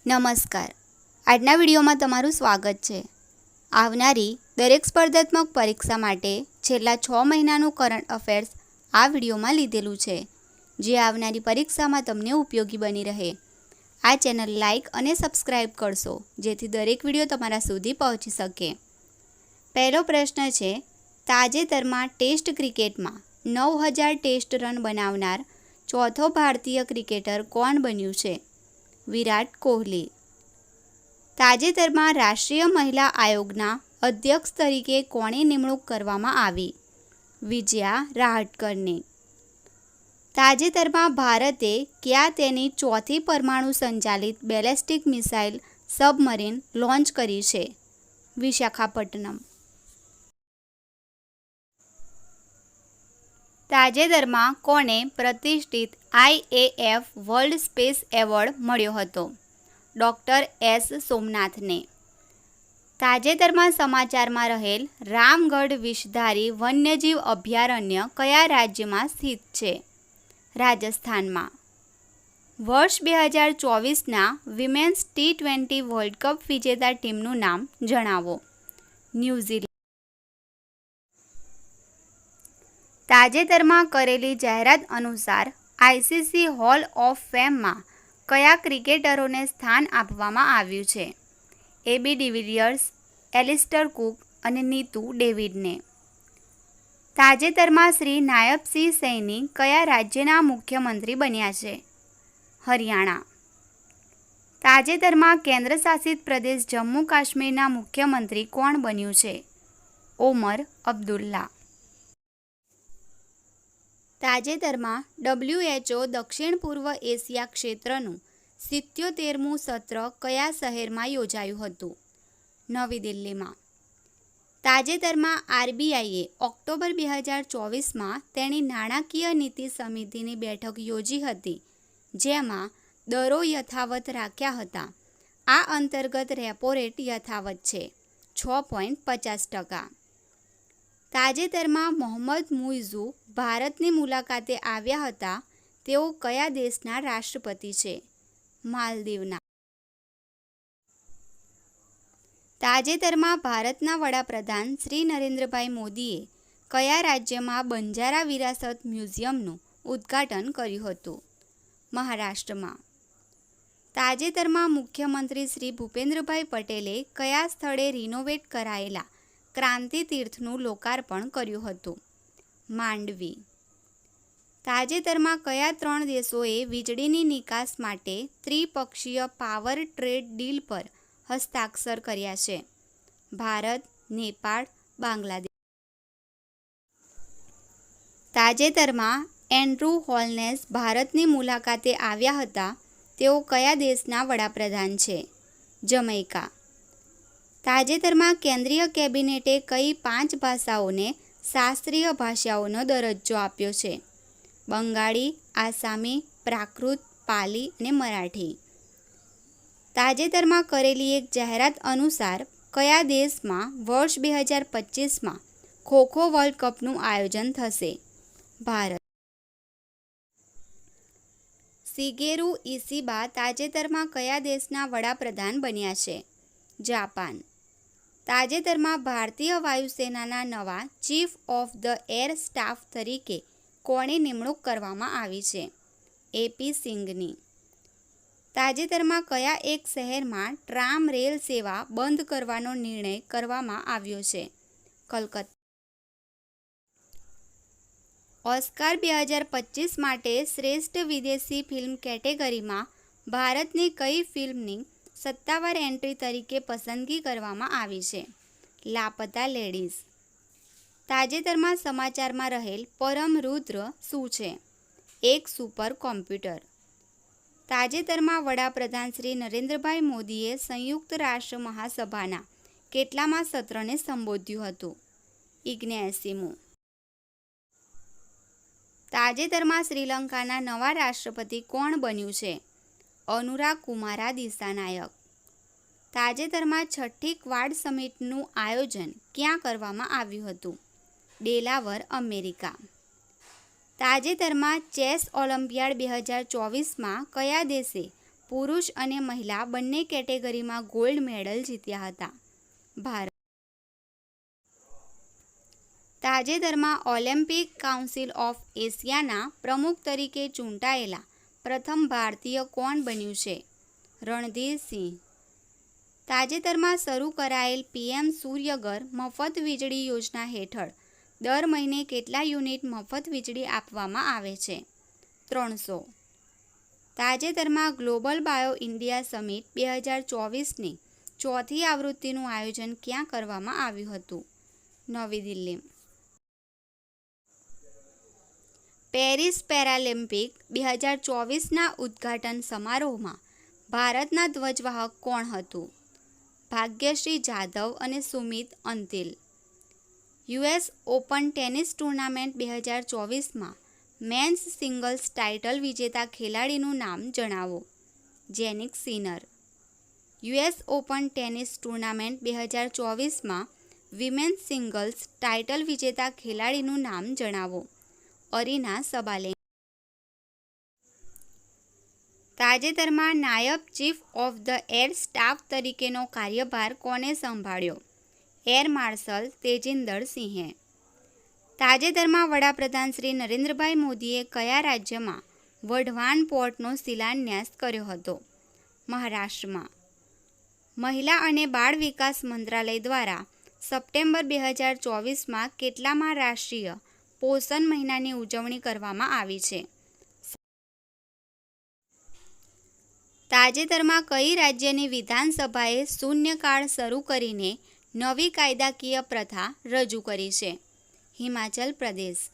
નમસ્કાર. આજના વિડીયોમાં તમારું સ્વાગત છે. આવનારી દરેક સ્પર્ધાત્મક પરીક્ષા માટે છેલ્લા 6 મહિનાનું કરંટ અફેર્સ આ વિડીયોમાં લીધેલું છે, જે આવનારી પરીક્ષામાં તમને ઉપયોગી બની રહે. આ ચેનલ લાઇક અને સબસ્ક્રાઇબ કરશો, જેથી દરેક વિડીયો તમારા સુધી પહોંચી શકે. પહેલો પ્રશ્ન છે, તાજેતરમાં ટેસ્ટ ક્રિકેટમાં 9000 ટેસ્ટ રન બનાવનાર ચોથો ભારતીય ક્રિકેટર કોણ બન્યું છે? વિરાટ કોહલી. તાજેતરમાં રાષ્ટ્રીય મહિલા આયોગના અધ્યક્ષ તરીકે કોની નિમણૂક કરવામાં આવી? વિજયા રાહટકરની. તાજેતરમાં ભારતે ક્યાં તેની ચોથી પરમાણુ સંચાલિત બેલેસ્ટિક મિસાઇલ સબમરીન લોન્ચ કરી છે? વિશાખાપટ્ટનમ. તાજેતરમાં કોને પ્રતિષ્ઠિત IAF વર્લ્ડ સ્પેસ એવોર્ડ મળ્યો હતો? ડૉક્ટર એસ સોમનાથને. તાજેતરમાં સમાચારમાં રહેલ રામગઢ વિષધારી વન્યજીવ અભયારણ્ય કયા રાજ્યમાં સ્થિત છે? રાજસ્થાનમાં. વર્ષ 2024ના વિમેન્સ T20 વર્લ્ડ કપ વિજેતા ટીમનું નામ જણાવો. ન્યૂઝીલેન્ડ. તાજેતરમાં કરેલી જાહેરાત અનુસાર ICC હોલ ઓફ ફેમમાં કયા ક્રિકેટરોને સ્થાન આપવામાં આવ્યું છે? AB ડિવિલિયર્સ, એલિસ્ટર કુક અને નીતુ ડેવિડને. તાજેતરમાં શ્રી નાયબસિંહ સૈની કયા રાજ્યના મુખ્યમંત્રી બન્યા છે? હરિયાણા. તાજેતરમાં કેન્દ્રશાસિત પ્રદેશ જમ્મુ કાશ્મીરના મુખ્યમંત્રી કોણ બન્યું છે? ઓમર અબ્દુલ્લા. તાજેતરમાં WHO દક્ષિણ પૂર્વ એશિયા ક્ષેત્રનું 77મું સત્ર કયા શહેરમાં યોજાયું હતું? નવી દિલ્હીમાં. તાજેતરમાં RBIએ ઓક્ટોબર 2024માં તેની નાણાકીય નીતિ સમિતિની બેઠક યોજી હતી, જેમાં દરો યથાવત રાખ્યા હતા. આ અંતર્ગત રેપો રેટ યથાવત છે 6.50%. તાજેતરમાં મોહમ્મદ મુઇઝુ ભારતની મુલાકાતે આવ્યા હતા. તેઓ કયા દેશના રાષ્ટ્રપતિ છે? માલદીવના. તાજેતરમાં ભારતના વડાપ્રધાન શ્રી નરેન્દ્રભાઈ મોદીએ કયા રાજ્યમાં બંજારા વિરાસત મ્યુઝિયમનું ઉદ્ઘાટન કર્યું હતું? મહારાષ્ટ્રમાં. તાજેતરમાં મુખ્યમંત્રી શ્રી ભૂપેન્દ્રભાઈ પટેલે કયા સ્થળે રિનોવેટ કરાયેલા ક્રાંતિ તીર્થનું લોકાર્પણ કર્યું હતું? માંડવી. તાજેતરમાં કયા 3 દેશોએ વીજળીની નિકાસ માટે ત્રિપક્ષીય પાવર ટ્રેડ ડીલ પર હસ્તાક્ષર કર્યા છે? ભારત, નેપાળ, બાંગ્લાદેશ. તાજેતરમાં એન્ડ્રુ હોલનેસ ભારતની મુલાકાતે આવ્યા હતા. તેઓ કયા દેશના વડાપ્રધાન છે? જમૈકા. તાજેતરમાં કેન્દ્રીય કેબિનેટે કઈ 5 ભાષાઓને શાસ્ત્રીય ભાષાઓનો દરજ્જો આપ્યો છે? બંગાળી, આસામી, પ્રાકૃત, પાલી અને મરાઠી. તાજેતરમાં કરેલી એક જાહેરાત અનુસાર કયા દેશમાં વર્ષ 2025માં ખો-ખો વર્લ્ડ કપનું આયોજન થશે? ભારત. શિગેરુ ઇશિબા તાજેતરમાં કયા દેશના વડાપ્રધાન બન્યા છે? જાપાન. તાજેતરમાં ભારતીય વાયુસેનાના નવા chief of the air staff તરીકે કોની નિમણૂક કરવામાં આવી છે? AP સિંઘની. તાજેતરમાં કયા એક શહેરમાં ટ્રામ રેલ સેવા બંધ કરવાનો નિર્ણય કરવામાં આવ્યો છે? કલકત્તા. ઓસ્કાર 2025 માટે શ્રેષ્ઠ વિદેશી ફિલ્મ કેટેગરીમાં ભારતની કઈ ફિલ્મની સત્તાવાર એન્ટ્રી તરીકે પસંદગી કરવામાં આવી છે? લાપતા લેડીઝ. તાજેતરમાં સમાચારમાં રહેલ પરમ રુદ્ર શું છે? એક સુપર કોમ્પ્યુટર. તાજેતરમાં વડાપ્રધાન શ્રી નરેન્દ્રભાઈ મોદીએ સંયુક્ત રાષ્ટ્ર મહાસભાના કેટલામા સત્રને સંબોધ્યું હતું? 79મું. તાજેતરમાં શ્રીલંકાના નવા રાષ્ટ્રપતિ કોણ બન્યું છે? અનુરા કુમારા દિસાનાયક. તાજેતરમાં 6ઠ્ઠી ક્વાડ સમિટનું આયોજન ક્યાં કરવામાં આવ્યું હતું? ડેલાવર, અમેરિકા. તાજેતરમાં ચેસ ઓલિમ્પિયાડ 2024માં કયા દેશે પુરુષ અને મહિલા બંને કેટેગરીમાં ગોલ્ડ મેડલ જીત્યા હતા. ભારત તાજેતરમાં ઓલિમ્પિક કાઉન્સિલ ઓફ એશિયાના પ્રમુખ તરીકે ચૂંટાયેલા પ્રથમ ભારતીય કોણ બન્યું છે? રણધીર સિંહ. તાજેતરમાં શરૂ કરાયેલ પીએમ સૂર્યઘર મફત વીજળી યોજના હેઠળ દર મહિને કેટલા યુનિટ મફત વીજળી આપવામાં આવે છે? 300. તાજેતરમાં ગ્લોબલ બાયો ઇન્ડિયા સમિટ 2024ની ચોથી આવૃત્તિનું આયોજન ક્યાં કરવામાં આવ્યું હતું? નવી દિલ્હી. પેરિસ પેરાલિમ્પિક 2024ના ઉદ્ઘાટન સમારોહમાં ભારતના ધ્વજવાહક કોણ હતું? ભાગ્યશ્રી જાધવ અને Sumit Antil. US open tennis tournament 2024માં મેન્સ સિંગલ્સ ટાઇટલ વિજેતા ખેલાડીનું નામ જણાવો. Jannik Sinner. US open tennis tournament 2024માં વિમેન્સ સિંગલ્સ ટાઇટલ વિજેતા ખેલાડીનું નામ જણાવો. Aryna Sabalenka. તાજેતરમાં નાયબ chief of the air staff તરીકેનો કાર્યભાર કોને સંભાળ્યો? એર માર્શલ તેજિંદર સિંહે. તાજેતરમાં વડાપ્રધાન શ્રી નરેન્દ્રભાઈ મોદીએ કયા રાજ્યમાં વઢવાણ પોર્ટનો શિલાન્યાસ કર્યો હતો? મહારાષ્ટ્રમાં. મહિલા અને બાળ વિકાસ મંત્રાલય દ્વારા સપ્ટેમ્બર 2024માં કેટલામાં રાષ્ટ્રીય પોષણ મહિનાની ઉજવણી કરવામાં આવી છે? તાજેતરમાં કઈ રાજ્યની વિધાનસભાએ શૂન્યકાળ શરૂ કરીને નવી કાયદાકીય પ્રથા રજૂ કરી છે? હિમાચલ પ્રદેશ.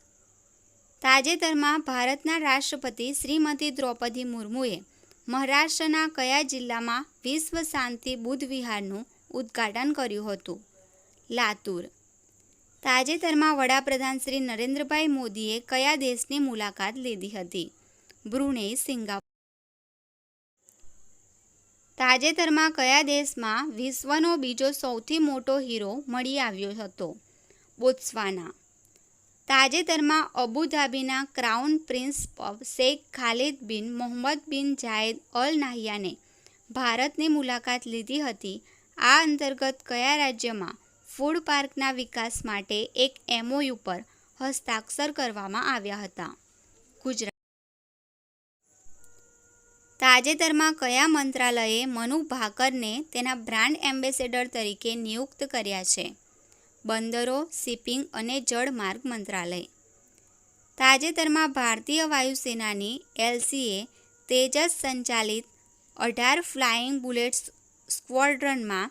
તાજેતરમાં ભારતના રાષ્ટ્રપતિ શ્રીમતી દ્રૌપદી મુર્મુએ મહારાષ્ટ્રના કયા જિલ્લામાં વિશ્વ શાંતિ બુદ્ધ વિહારનું ઉદ્ઘાટન કર્યું હતું? લાતુર. તાજેતરમાં વડાપ્રધાન શ્રી નરેન્દ્રભાઈ મોદીએ કયા દેશની મુલાકાત લીધી હતી? Brunei, Singapore. તાજેતરમાં કયા દેશમાં વિશ્વનો બીજો સૌથી મોટો હીરો મળી આવ્યો હતો? બોત્સ્વાના. તાજેતરમાં અબુધાબીના ક્રાઉન પ્રિન્સ શેખ ખાલિદ બિન મોહમ્મદ બિન જાયદ અલ નાહયાને ભારતની મુલાકાત લીધી હતી. આ અંતર્ગત કયા રાજ્યમાં ફૂડ પાર્કના વિકાસ માટે એક એમઓયુ પર હસ્તાક્ષર કરવામાં આવ્યા હતા? ગુજરાત. તાજેતરમાં કયા મંત્રાલયે મનુ ભાકરને તેના બ્રાન્ડ એમ્બેસેડર તરીકે નિયુક્ત કર્યા છે? બંદરો, શિપિંગ અને જળમાર્ગ મંત્રાલય. તાજેતરમાં ભારતીય વાયુસેનાની એલસીએ તેજસ સંચાલિત 18 ફ્લાઇંગ બુલેટ સ્ક્વોડ્રનમાં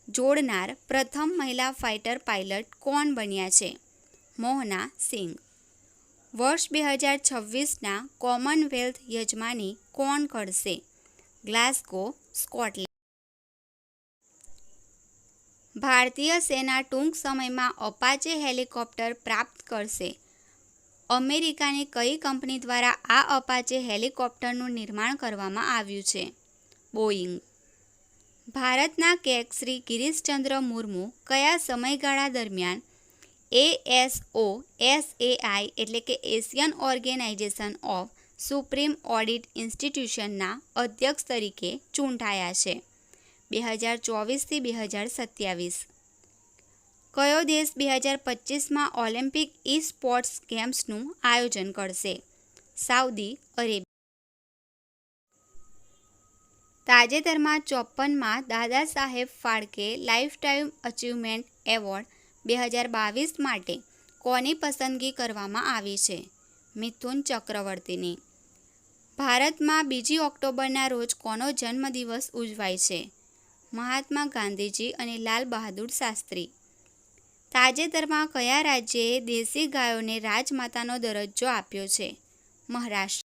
જોડનાર પ્રથમ મહિલા ફાઇટર પાયલટ કોણ બન્યા છે? મોહના સિંઘ. વર્ષ 2026ના કોમનવેલ્થ યજમાની કોણ કરશે? ગ્લાસગો, સ્કોટલેન્ડ. ભારતીય સેના ટૂંક સમયમાં અપાચે હેલિકોપ્ટર પ્રાપ્ત કરશે. અમેરિકાની કઈ કંપની દ્વારા આ અપાચે હેલિકોપ્ટરનું નિર્માણ કરવામાં આવ્યું છે? બોઇંગ. ભારતના કેગ શ્રી ગિરીશચંદ્ર મુર્મુ કયા સમયગાળા દરમિયાન ASOSAI એટલે કે Asian organisation of supreme audit ઇન્સ્ટિટ્યુશનના અધ્યક્ષ તરીકે ચૂંટાયા છે? 2024થી 2027. કયો દેશ 2025માં ઓલિમ્પિક ઈ સ્પોર્ટ્સ ગેમ્સનું આયોજન કરશે? Saudi Arabia. તાજેતરમાં 54માં Dada Saheb Phalke lifetime achievement award 2022 માટે કોની પસંદગી કરવામાં આવી છે? મિથુન ચક્રવર્તીની. ભારતમાં 2 ઓક્ટોબરના રોજ કોનો જન્મદિવસ ઉજવાય છે? મહાત્મા ગાંધીજી અને લાલ બહાદુર શાસ્ત્રી. તાજેતરમાં કયા રાજ્યએ દેશી ગાયોને રાજમાતાનો દરજ્જો આપ્યો છે? મહારાષ્ટ્ર.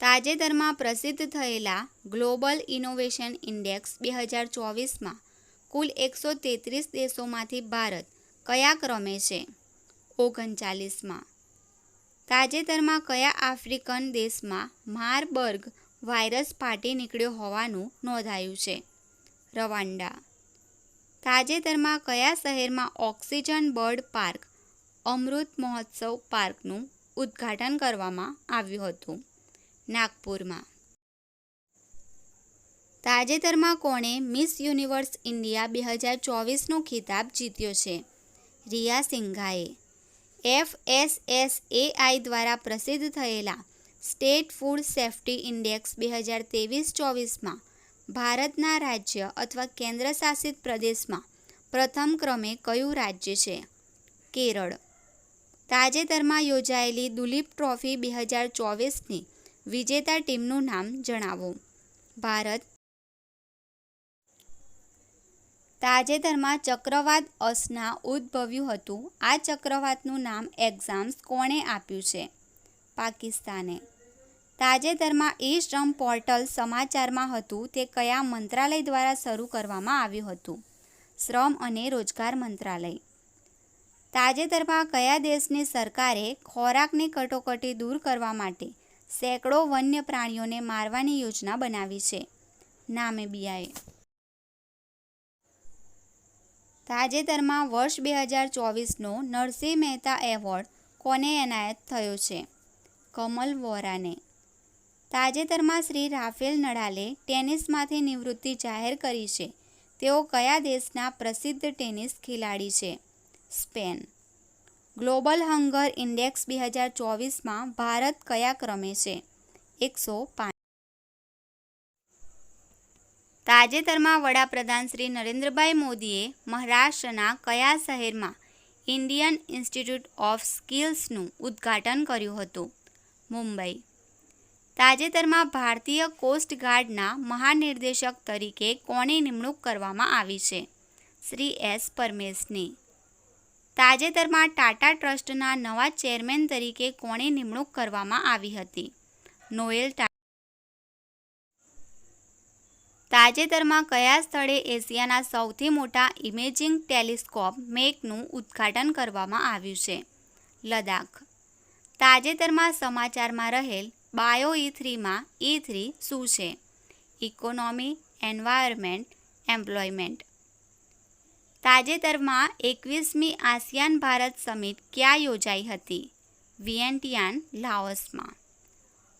તાજેતરમાં પ્રસિદ્ધ થયેલા ગ્લોબલ ઇનોવેશન ઇન્ડેક્સ 2024માં કુલ 133 દેશોમાંથી ભારત કયા ક્રમે છે? 39માં. તાજેતરમાં કયા આફ્રિકન દેશમાં મારબર્ગ વાયરસ ફાટી નીકળ્યો હોવાનું નોંધાયું છે? રવાન્ડા. તાજેતરમાં કયા શહેરમાં oxygen bird park Amrit Mahotsav પાર્કનું ઉદ્ઘાટન કરવામાં આવ્યું હતું? નાગપુરમાં. તાજેતરમાં કોણે મિસ યુનિવર્સ ઇન્ડિયા 2024નો ખિતાબ જીત્યો છે? રિયા સિંઘાએ. FSSAI દ્વારા પ્રસિદ્ધ થયેલા સ્ટેટ ફૂડ સેફ્ટી ઇન્ડેક્સ 2023-24માં ભારતના રાજ્ય અથવા કેન્દ્રશાસિત પ્રદેશમાં પ્રથમ ક્રમે કયું રાજ્ય છે? કેરળ. તાજેતરમાં યોજાયેલી દુલીપ ટ્રોફી 2024ની વિજેતા ટીમનું નામ જણાવો. ભારત. તાજેતરમાં ચક્રવાત અસના ઉદ્ભવ્યું હતું. આ ચક્રવાતનું નામ એક્ઝામ્સ કોણે આપ્યું છે? પાકિસ્તાને. તાજેતરમાં ઈ-શ્રમ પોર્ટલ સમાચારમાં હતું તે કયા મંત્રાલય દ્વારા શરૂ કરવામાં આવ્યું હતું? શ્રમ અને રોજગાર મંત્રાલય. તાજેતરમાં કયા દેશની સરકારે ખોરાકની કટોકટી દૂર કરવા માટે સેંકડો વન્ય પ્રાણીઓને મારવાની યોજના બનાવી છે? નામિબિયાએ. તાજેતરમાં વર્ષ 2024નો નરસિંહ મહેતા એવોર્ડ કોને એનાયત થયો છે? કમલ વોરાને. તાજેતરમાં શ્રી રાફેલ નડાલે ટેનિસમાંથી નિવૃત્તિ જાહેર કરી છે. તેઓ કયા દેશના પ્રસિદ્ધ ટેનિસ ખેલાડી છે? સ્પેન. ગ્લોબલ હંગર ઇન્ડેક્સ 2024માં ભારત કયા ક્રમે છે? 105. તાજેતરમાં વડાપ્રધાન શ્રી નરેન્દ્રભાઈ મોદીએ મહારાષ્ટ્રના કયા શહેરમાં ઇન્ડિયન ઇન્સ્ટિટ્યૂટ ઓફ સ્કિલ્સનું ઉદ્ઘાટન કર્યું હતું? મુંબઈ. તાજેતરમાં ભારતીય કોસ્ટ ગાર્ડના મહાનિર્દેશક તરીકે કોની નિમણૂક કરવામાં આવી છે? શ્રી S. પરમેશની. તાજેતરમાં ટાટા ટ્રસ્ટના નવા ચેરમેન તરીકે કોની નિમણૂક કરવામાં આવી હતી? નોએલ ટાટા. તાજેતરમાં કયા સ્થળે એશિયાના સૌથી મોટા ઇમેજિંગ ટેલિસ્કોપ મેકનું ઉદ્ઘાટન કરવામાં આવ્યું છે? લદ્દાખ. તાજેતરમાં સમાચારમાં રહેલ બાયો E3માં E3 શું છે? Economy, environment, employment. તાજેતરમાં 21મી આસિયાન ભારત સમિટ ક્યાં યોજાઈ હતી? વિયેન્ટિયાન, લાઓસમાં.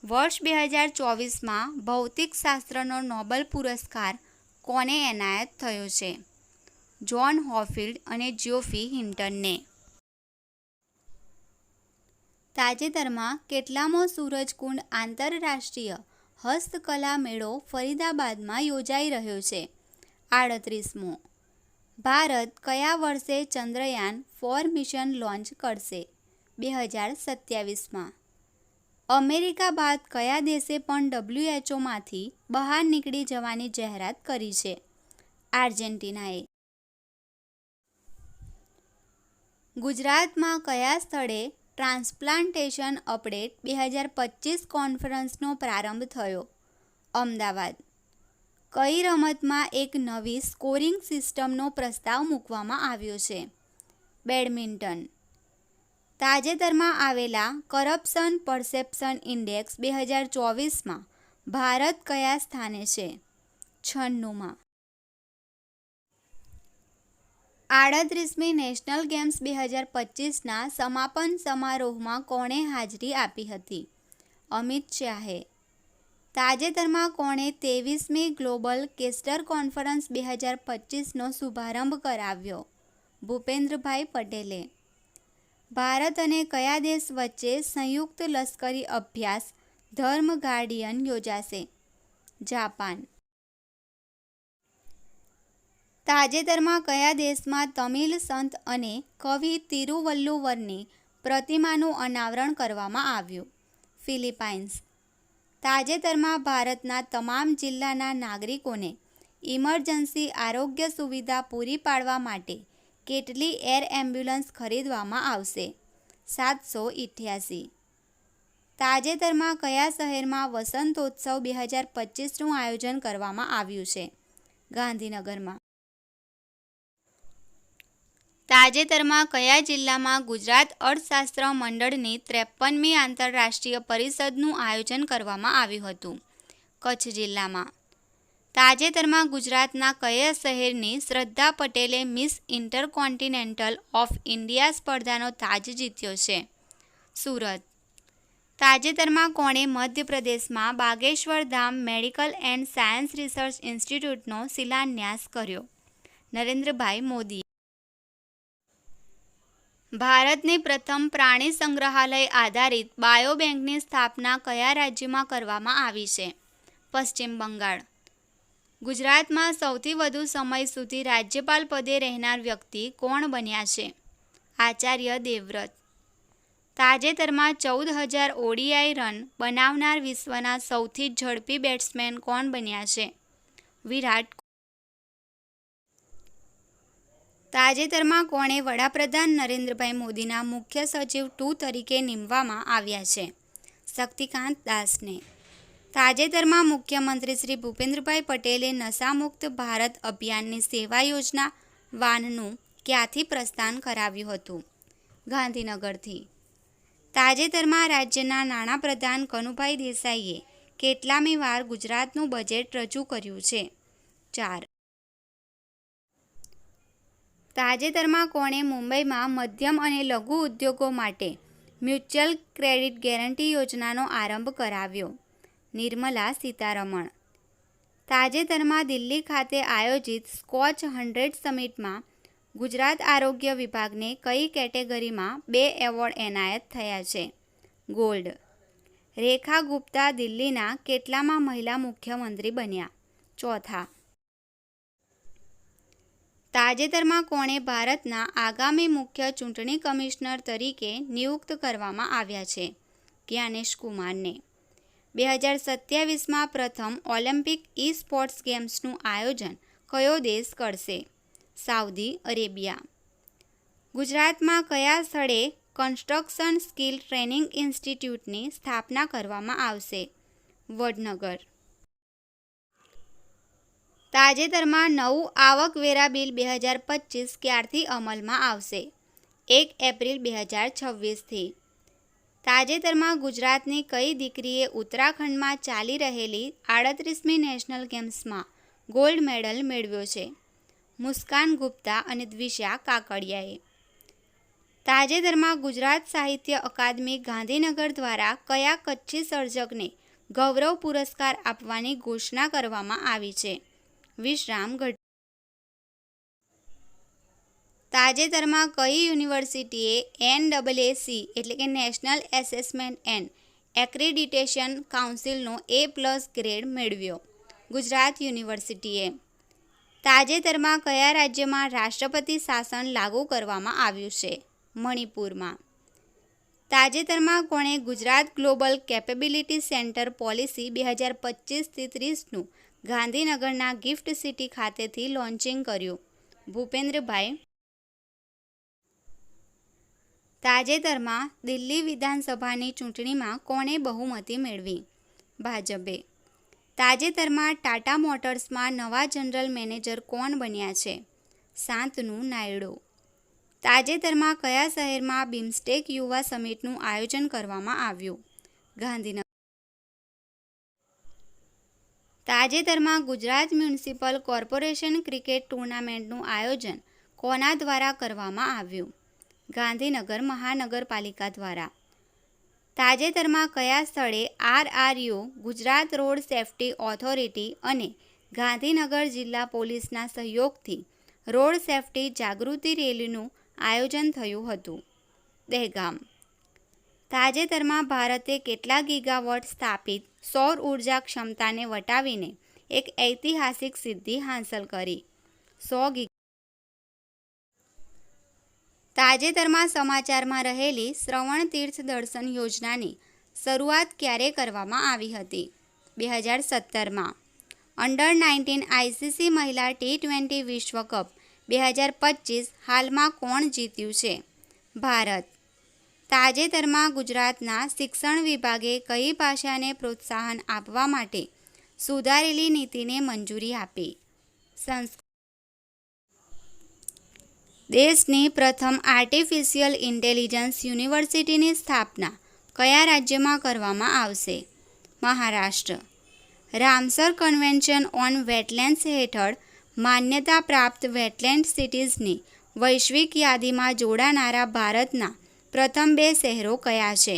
વર્ષ 2024માં ભૌતિકશાસ્ત્રનો નોબેલ પુરસ્કાર કોને એનાયત થયો છે? જ્હોન હોફિલ્ડ અને જ્યોફી હિન્ટનને. તાજેતરમાં કેટલામો સૂરજકુંડ આંતરરાષ્ટ્રીય હસ્તકલા મેળો ફરીદાબાદમાં યોજાઈ રહ્યો છે? 38મો. ભારત કયા વર્ષે ચંદ્રયાન 4 મિશન લોન્ચ કરશે? 2027માં. અમેરિકા બાદ કયા દેશે પણ WHOમાંથી બહાર નીકળી જવાની જાહેરાત કરી છે? આર્જેન્ટિનાએ. ગુજરાતમાં કયા સ્થળે ટ્રાન્સપ્લાન્ટેશન અપડેટ 2025 કોન્ફરન્સનો પ્રારંભ થયો? અમદાવાદ. કઈ રમતમાં એક નવી સ્કોરિંગ સિસ્ટમનો પ્રસ્તાવ મૂકવામાં આવ્યો છે? બેડમિન્ટન. તાજેતરમાં આવેલા કરપ્શન પરસેપ્શન ઇન્ડેક્સ 2024માં ભારત કયા સ્થાને છે? 96માં. 38મી નેશનલ ગેમ્સ 2025ના સમાપન સમારોહમાં કોણે હાજરી આપી હતી? અમિત શાહે. તાજેતરમાં કોણે 23મી ગ્લોબલ કેસ્ટર કોન્ફરન્સ 2025નો શુભારંભ કરાવ્યો? ભૂપેન્દ્રભાઈ પટેલે. ભારત અને કયા દેશ વચ્ચે સંયુક્ત લશ્કરી અભ્યાસ ધર્મ ગાર્ડિયન યોજાશે? જાપાન. તાજેતરમાં કયા દેશમાં તમિલ સંત અને કવિ તિરુવલ્લુવરની પ્રતિમાનું અનાવરણ કરવામાં આવ્યું? ફિલિપાઇન્સ. તાજેતરમાં ભારતના તમામ જિલ્લાના નાગરિકોને ઇમરજન્સી આરોગ્ય સુવિધા પૂરી પાડવા માટે કેટલી એર એમ્બ્યુલન્સ ખરીદવામાં આવશે? 788. તાજેતરમાં કયા શહેરમાં વસંતોત્સવ 2025નું આયોજન કરવામાં આવ્યું છે? ગાંધીનગરમાં. તાજેતરમાં કયા જિલ્લામાં ગુજરાત અર્થશાસ્ત્ર મંડળની 53મી આંતરરાષ્ટ્રીય પરિષદનું આયોજન કરવામાં આવ્યું હતું? કચ્છ જિલ્લામાં. તાજેતરમાં ગુજરાતના કયા શહેરની શ્રદ્ધા પટેલે મિસ ઇન્ટરકોન્ટિનેન્ટલ ઓફ ઇન્ડિયા સ્પર્ધાનો તાજ જીત્યો છે? સુરત. તાજેતરમાં કોણે મધ્યપ્રદેશમાં બાગેશ્વર ધામ મેડિકલ એન્ડ સાયન્સ રિસર્ચ ઇન્સ્ટિટ્યૂટનો શિલાન્યાસ કર્યો? નરેન્દ્રભાઈ મોદીએ. ભારતની પ્રથમ પ્રાણી સંગ્રહાલય આધારિત બાયોબેંકની સ્થાપના કયા રાજ્યમાં કરવામાં આવી છે? પશ્ચિમ બંગાળ. ગુજરાતમાં સૌથી વધુ સમય સુધી રાજ્યપાલ પદે રહેનાર વ્યક્તિ કોણ બન્યા છે? આચાર્ય દેવવ્રત. તાજેતરમાં 14,000 ODI રન બનાવનાર વિશ્વના સૌથી ઝડપી બેટ્સમેન કોણ બન્યા છે? વિરાટ કોહલી. તાજેતરમાં કોણે વડાપ્રધાન નરેન્દ્રભાઈ મોદીના મુખ્ય સચિવ 2 તરીકે નીમવામાં આવ્યા છે? શક્તિકાંત દાસને. તાજેતરમાં મુખ્યમંત્રી શ્રી ભૂપેન્દ્રભાઈ પટેલે નશામુક્ત ભારત અભિયાનની સેવા યોજના વાનનું ક્યાંથી પ્રસ્થાન કરાવ્યું હતું? ગાંધીનગરથી. તાજેતરમાં રાજ્યના નાણાપ્રધાન કનુભાઈ દેસાઈએ કેટલામી વાર ગુજરાતનું બજેટ રજૂ કર્યું છે? 4. તાજેતરમાં કોણે મુંબઈમાં મધ્યમ અને લઘુ ઉદ્યોગો માટે મ્યુચ્યુઅલ ક્રેડિટ ગેરંટી યોજનાનો આરંભ કરાવ્યો? નિર્મલા સીતારમણ. તાજેતરમાં દિલ્હી ખાતે આયોજિત સ્કોચ 100 સમિટમાં ગુજરાત આરોગ્ય વિભાગને કઈ કેટેગરીમાં 2 એવોર્ડ એનાયત થયા છે? ગોલ્ડ. રેખા ગુપ્તા દિલ્હીના કેટલામાં મહિલા મુખ્યમંત્રી બન્યા? 4થા. તાજેતરમાં કોણે ભારતના આગામી મુખ્ય ચૂંટણી કમિશનર તરીકે નિયુક્ત કરવામાં આવ્યા છે? જ્ઞાનેશ કુમારને. 2027માં પ્રથમ ઓલિમ્પિક ઈ સ્પોર્ટ્સ ગેમ્સનું આયોજન કયો દેશ કરશે? Saudi Arabia. ગુજરાતમાં કયા સ્થળે કન્સ્ટ્રક્શન સ્કિલ ટ્રેનિંગ ઇન્સ્ટિટ્યૂટની સ્થાપના કરવામાં આવશે? વડનગર. તાજેતરમાં નવું આવકવેરા બિલ 2025 ક્યારથી અમલમાં આવશે? 1 એપ્રિલ 2026થી. તાજેતરમાં ગુજરાતની કઈ દીકરીએ ઉત્તરાખંડમાં ચાલી રહેલી 38મી નેશનલ ગેમ્સમાં ગોલ્ડ મેડલ મેળવ્યો છે? મુસ્કાન ગુપ્તા અને દ્વિષા કાકડિયાએ. તાજેતરમાં ગુજરાત સાહિત્ય અકાદમી ગાંધીનગર દ્વારા કયા કચ્છી સર્જકને ગૌરવ પુરસ્કાર આપવાની ઘોષણા કરવામાં આવી છે? વિશ્રામ ગઢવી. તાજેતરમાં કઈ યુનિવર્સિટીએ NAAC એટલે કે નેશનલ એસેસમેન્ટ એન્ડ એક્રેડિટેશન કાઉન્સિલનો A+ ગ્રેડ મેળવ્યો? ગુજરાત યુનિવર્સિટીએ. તાજેતરમાં કયા રાજ્યમાં રાષ્ટ્રપતિ શાસન લાગુ કરવામાં આવ્યું છે? મણિપુરમાં. તાજેતરમાં કોણે Gujarat global capability centre policy 2025-30નું ગાંધીનગરના ગિફ્ટ સિટી ખાતેથી લોન્ચિંગ કર્યું? ભૂપેન્દ્રભાઈ. તાજેતરમાં દિલ્હી વિધાનસભાની ચૂંટણીમાં કોણે બહુમતી મેળવી? ભાજપે. તાજેતરમાં ટાટા મોટર્સમાં નવા જનરલ મેનેજર કોણ બન્યા છે? શાંતનુ નાયડુ. તાજેતરમાં કયા શહેરમાં બિમ્સ્ટેક યુવા સમિટનું આયોજન કરવામાં આવ્યું? ગાંધીનગર. તાજેતરમાં ગુજરાત મ્યુનિસિપલ કોર્પોરેશન ક્રિકેટ ટૂર્નામેન્ટનું આયોજન કોના દ્વારા કરવામાં આવ્યું? ગાંધીનગર મહાનગરપાલિકા દ્વારા. તાજેતરમાં કયા સ્થળે RRU Gujarat road safety authority અને ગાંધીનગર જિલ્લા પોલીસના સહયોગથી રોડ સેફ્ટી જાગૃતિ રેલીનું આયોજન થયું હતું? દહેગામ. તાજેતરમાં ભારતે કેટલા ગીગાવોટ સ્થાપિત સૌર ઉર્જા ક્ષમતાને વટાવીને એક ઐતિહાસિક સિદ્ધિ હાંસલ કરી? 100 ગીગા. તાજેતરમાં સમાચારમાં રહેલી શ્રવણ તીર્થ દર્શન યોજનાની શરૂઆત ક્યારે કરવામાં આવી હતી? 2017માં. અંડર-19 ICC મહિલા T20 વિશ્વ કપ 2025 હાલમાં કોણ જીત્યું છે? ભારત. તાજેતરમાં ગુજરાતના શિક્ષણ વિભાગે કઈ ભાષાને પ્રોત્સાહન આપવા માટે સુધારેલી નીતિને મંજૂરી આપી? સંસ્કૃત. દેશની પ્રથમ આર્ટિફિશિયલ ઇન્ટેલિજન્સ યુનિવર્સિટીની સ્થાપના કયા રાજ્યમાં કરવામાં આવશે? Maharashtra. Ramsar convention on wetlands હેઠળ માન્યતા પ્રાપ્ત વેટલેન્ડ સિટીઝની વૈશ્વિક યાદીમાં જોડાનારા ભારતના પ્રથમ 2 શહેરો કયા છે?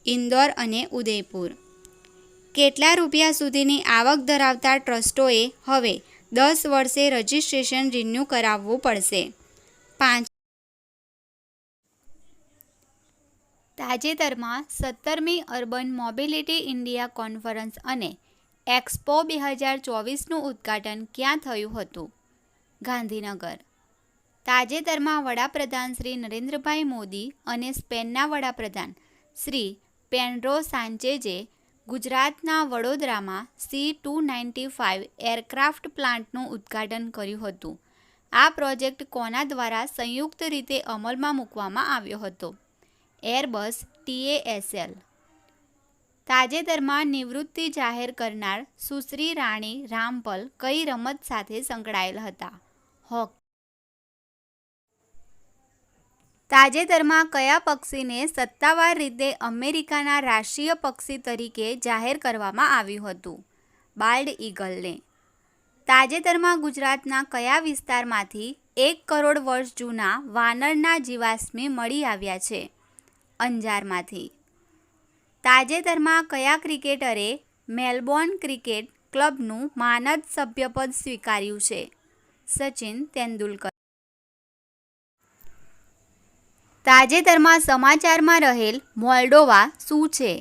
ઇન્દોર અને ઉદયપુર. કેટલા રૂપિયા સુધીની આવક ધરાવતા ટ્રસ્ટોએ હવે 10 વર્ષે રજિસ્ટ્રેશન રિન્યૂ કરાવવું પડશે? 5. તાજેતરમાં 17મી અર્બન મોબિલિટી ઇન્ડિયા કોન્ફરન્સ અને એક્સપો 2024નું ઉદ્ઘાટન ક્યાં થયું હતું? ગાંધીનગર. તાજેતરમાં વડાપ્રધાન શ્રી નરેન્દ્રભાઈ મોદી અને સ્પેનના વડાપ્રધાન શ્રી પેડ્રો સાંચેઝે ગુજરાતના વડોદરામાં C-295 એરક્રાફ્ટ પ્લાન્ટનું ઉદ્ઘાટન કર્યું હતું. આ પ્રોજેક્ટ કોના દ્વારા સંયુક્ત રીતે અમલમાં મૂકવામાં આવ્યો હતો? Airbus TASL. તાજેતરમાં નિવૃત્તિ જાહેર કરનાર સુશ્રી રાણી રામપલ કઈ રમત સાથે સંકળાયેલ હતા? હોકી. તાજેતરમાં કયા પક્ષીને સત્તાવાર રીતે અમેરિકાના રાષ્ટ્રીય પક્ષી તરીકે જાહેર કરવામાં આવ્યું હતું? બાલ્ડ ઈગલને. તાજેતરમાં ગુજરાતના કયા વિસ્તારમાંથી 1 કરોડ વર્ષ જૂના વાનરના જીવાશ્મી મળી આવ્યા છે? અંજારમાંથી. તાજેતરમાં કયા ક્રિકેટરે મેલબોર્ન ક્રિકેટ ક્લબનું માનદ સભ્યપદ સ્વીકાર્યું છે? સચિન તેંડુલકર. તાજેતરમાં સમાચારમાં રહેલ મોલ્ડોવા શું છે?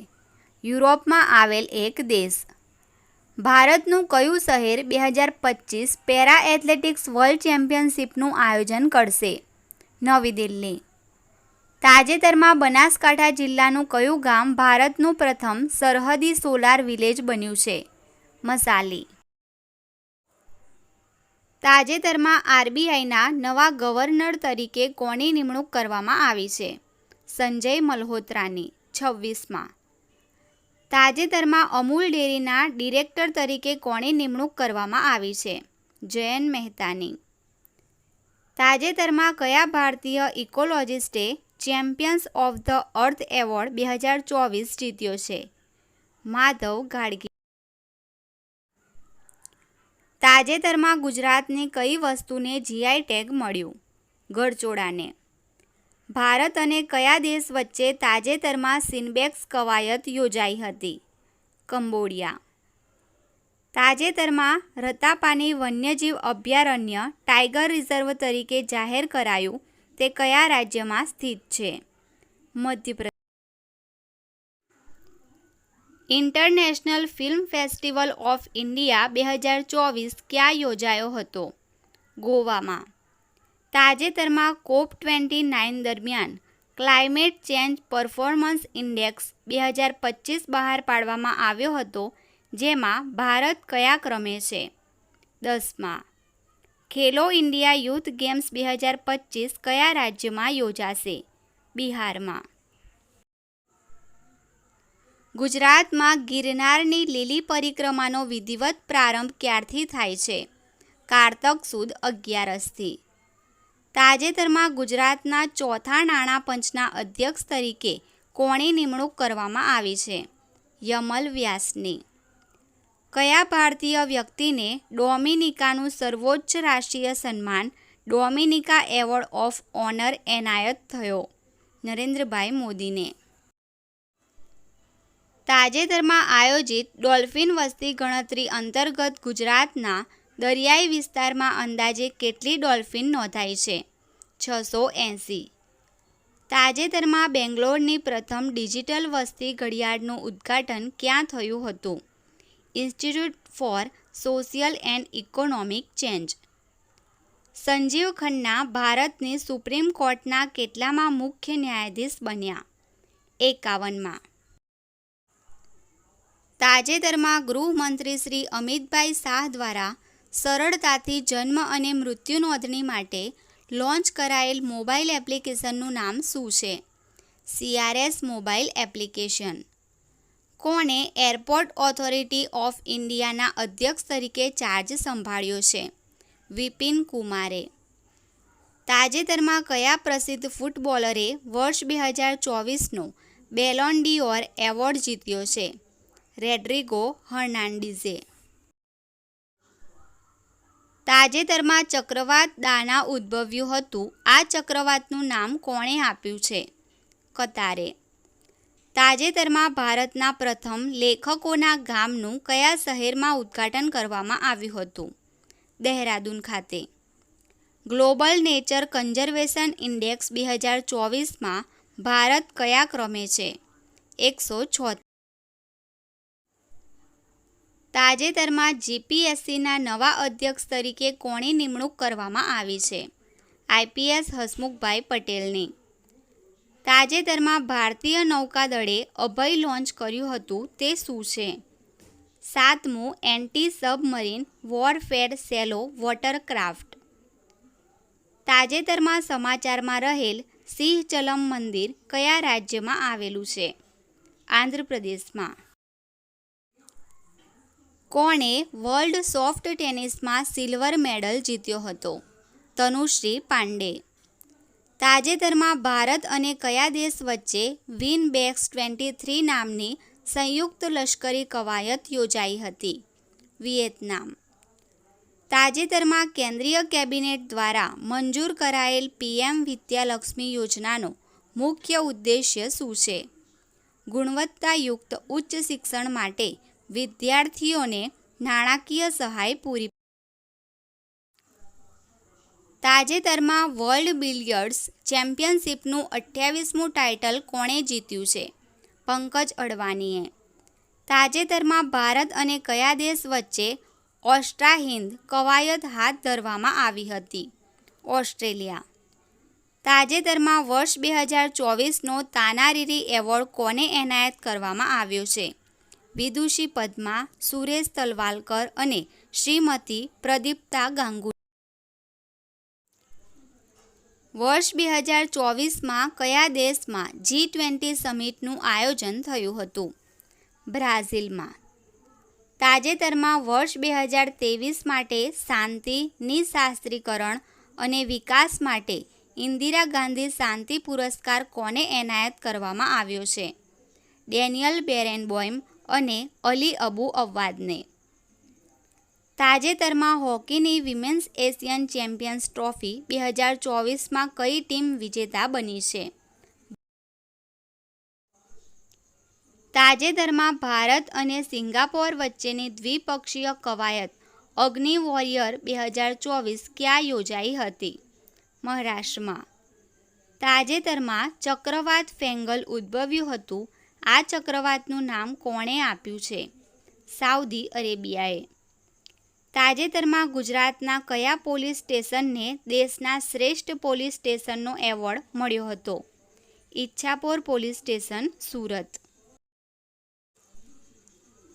યુરોપમાં આવેલ એક દેશ. ભારતનું કયું શહેર 2025 પેરા એથ્લેટિક્સ વર્લ્ડ ચેમ્પિયનશિપનું આયોજન કરશે? નવી દિલ્હી. તાજેતરમાં બનાસકાંઠા જિલ્લાનું કયું ગામ ભારતનું પ્રથમ સરહદી સોલાર વિલેજ બન્યું છે? મસાલી. તાજેતરમાં RBIના નવા ગવર્નર તરીકે કોની નિમણૂક કરવામાં આવી છે? સંજય મલ્હોત્રાની. 26માં. તાજેતરમાં અમૂલ ડેરીના ડિરેક્ટર તરીકે કોની નિમણૂક કરવામાં આવી છે? જયન મહેતાની. તાજેતરમાં કયા ભારતીય ઇકોલોજિસ્ટે champions of the earth award 2024 જીત્યો છે? માધવ ગાડગીલ. તાજેતરમાં ગુજરાતની કઈ વસ્તુને GI ટેગ મળ્યું? ગળચોળાને. ભારત અને કયા દેશ વચ્ચે તાજેતરમાં સિનબેક્સ કવાયત યોજાઈ હતી? કંબોડિયા. તાજેતરમાં રતાપાની વન્યજીવ અભયારણ્ય ટાઇગર રિઝર્વ તરીકે જાહેર કરાયું તે કયા રાજ્યમાં સ્થિત છે? Madhya Pradesh. International film festival of India 2024 ક્યાં યોજાયો હતો? ગોવામાં. તાજેતરમાં COP29 દરમિયાન ક્લાઇમેટ ચેન્જ પરફોર્મન્સ ઇન્ડેક્સ 2025 બહાર પાડવામાં આવ્યો હતો, જેમાં ભારત કયા ક્રમે છે? 10માં. ખેલો ઇન્ડિયા યુથ ગેમ્સ 2025 કયા રાજ્યમાં યોજાશે? બિહારમાં. ગુજરાતમાં ગિરનારની લીલી પરિક્રમાનો વિધિવત પ્રારંભ ક્યારથી થાય છે? કારતક સુદ 11થી. તાજેતરમાં ગુજરાતના ચોથા નાણાં પંચના અધ્યક્ષ તરીકે કોની નિમણૂક કરવામાં આવી છે? યમલ વ્યાસની. કયા ભારતીય વ્યક્તિને ડોમિનિકાનું સર્વોચ્ચ રાષ્ટ્રીય સન્માન ડોમિનિકા એવોર્ડ ઓફ ઓનર એનાયત થયો? નરેન્દ્રભાઈ મોદીને. તાજેતરમાં આયોજિત ડોલ્ફિન વસ્તી ગણતરી અંતર્ગત ગુજરાતના દરિયાઈ વિસ્તારમાં અંદાજે કેટલી ડોલ્ફિન નોંધાઈ છે? 680. તાજેતરમાં બેંગ્લોરની પ્રથમ ડિજિટલ વસ્તી ઘડિયાળનું ઉદ્ઘાટન ક્યાં થયું હતું? Institute for social and economic change. Sanjiv Khanna ભારતની સુપ્રીમ કોર્ટના કેટલામાં મુખ્ય ન્યાયાધીશ બન્યા? 51માં. તાજેતરમાં ગૃહમંત્રી શ્રી અમિતભાઈ શાહ દ્વારા સરળતાથી જન્મ અને મૃત્યુ નોંધણી માટે લોન્ચ કરાયેલ મોબાઈલ એપ્લિકેશનનું નામ શું છે? CRS mobile application. કોણે એરપોર્ટ ઓથોરિટી ઓફ ઇન્ડિયાના અધ્યક્ષ તરીકે ચાર્જ સંભાળ્યો છે? વિપિન કુમારે. તાજેતરમાં કયા પ્રસિદ્ધ ફૂટબોલરે વર્ષ 2024નો બેલોન ડીઓર એવોર્ડ જીત્યો છે? રેડ્રિગો હર્નાન્ડીઝે. તાજેતરમાં ચક્રવાત દાના ઉદ્ભવ્યું હતું, આ ચક્રવાતનું નામ કોણે આપ્યું છે? કતારે. તાજેતરમાં ભારતના પ્રથમ લેખકોના ગામનું કયા શહેરમાં ઉદ્ઘાટન કરવામાં આવ્યું હતું? દહેરાદૂન ખાતે. ગ્લોબલ નેચર કન્ઝર્વેશન ઇન્ડેક્સ 2024માં ભારત કયા ક્રમે છે? 176. તાજેતરમાં જીપીએસસીના નવા અધ્યક્ષ તરીકે કોની નિમણૂક કરવામાં આવી છે? આઈપીએસ હસમુખભાઈ પટેલની. તાજેતરમાં ભારતીય નૌકાદળે અભય લોન્ચ કર્યું હતું તે શું છે? 7મું એન્ટી સબમરીન વોરફેર સેલો વોટરક્રાફ્ટ. તાજેતરમાં સમાચારમાં રહેલ સિંહચલમ મંદિર કયા રાજ્યમાં આવેલું છે? આંધ્રપ્રદેશમાં. કોણે વર્લ્ડ સોફ્ટ ટેનિસમાં સિલ્વર મેડલ જીત્યો હતો? તનુશ્રી પાંડે. તાજેતરમાં ભારત અને કયા દેશ વચ્ચે વિનબેક્સ 23 નામની સંયુક્ત લશ્કરી કવાયત યોજાઈ હતી? વિયેતનામ. તાજેતરમાં કેન્દ્રીય કેબિનેટ દ્વારા મંજૂર કરાયેલ પીએમ વિદ્યાલક્ષ્મી યોજનાનો મુખ્ય ઉદ્દેશ્ય શું છે? ગુણવત્તાયુક્ત ઉચ્ચ શિક્ષણ માટે વિદ્યાર્થીઓને નાણાકીય સહાય પૂરી. તાજેતરમાં વર્લ્ડ બિલિયર્ડ્સ ચેમ્પિયનશિપનું 28મું ટાઇટલ કોણે જીત્યું છે? પંકજ અડવાણીએ. તાજેતરમાં ભારત અને કયા દેશ વચ્ચે ઓસ્ટ્રા-હિંદ કવાયત હાથ ધરવામાં આવી હતી? ઓસ્ટ્રેલિયા. તાજેતરમાં વર્ષ 2024નો તાનારીરી એવોર્ડ કોને એનાયત કરવામાં આવ્યો છે? વિદુષી પદ્મા, સુરેશ તલવાલકર અને શ્રીમતી પ્રદીપ્તા ગાંગુલી. વર્ષ 2024માં કયા દેશમાં G20 સમિટનું આયોજન થયું હતું? બ્રાઝિલમાં. તાજેતરમાં વર્ષ 2023 માટે શાંતિ, નિશાસ્ત્રીકરણ અને વિકાસ માટે ઇન્દિરા ગાંધી શાંતિ પુરસ્કાર કોને એનાયત કરવામાં આવ્યો છે? ડેનિયલ બેરેનબોઇમ અને અલી અબુ અવ્વાદને. તાજેતરમાં હોકીની વિમેન્સ એશિયન ચેમ્પિયન્સ ટ્રોફી 2024માં કઈ ટીમ વિજેતા બની છે? તાજેતરમાં ભારત અને સિંગાપોર વચ્ચેની દ્વિપક્ષીય કવાયત અગ્નિ વોરિયર 2024 ક્યાં યોજાઈ હતી? મહારાષ્ટ્રમાં. તાજેતરમાં ચક્રવાત ફેંગલ ઉદ્ભવ્યું હતું. આ ચક્રવાતનું નામ કોણે આપ્યું છે? સાઉદી અરેબિયાએ. તાજેતરમાં ગુજરાતના કયા પોલીસ સ્ટેશનને દેશના શ્રેષ્ઠ પોલીસ સ્ટેશનનો એવોર્ડ મળ્યો હતો? Ichchhapor police station, Surat.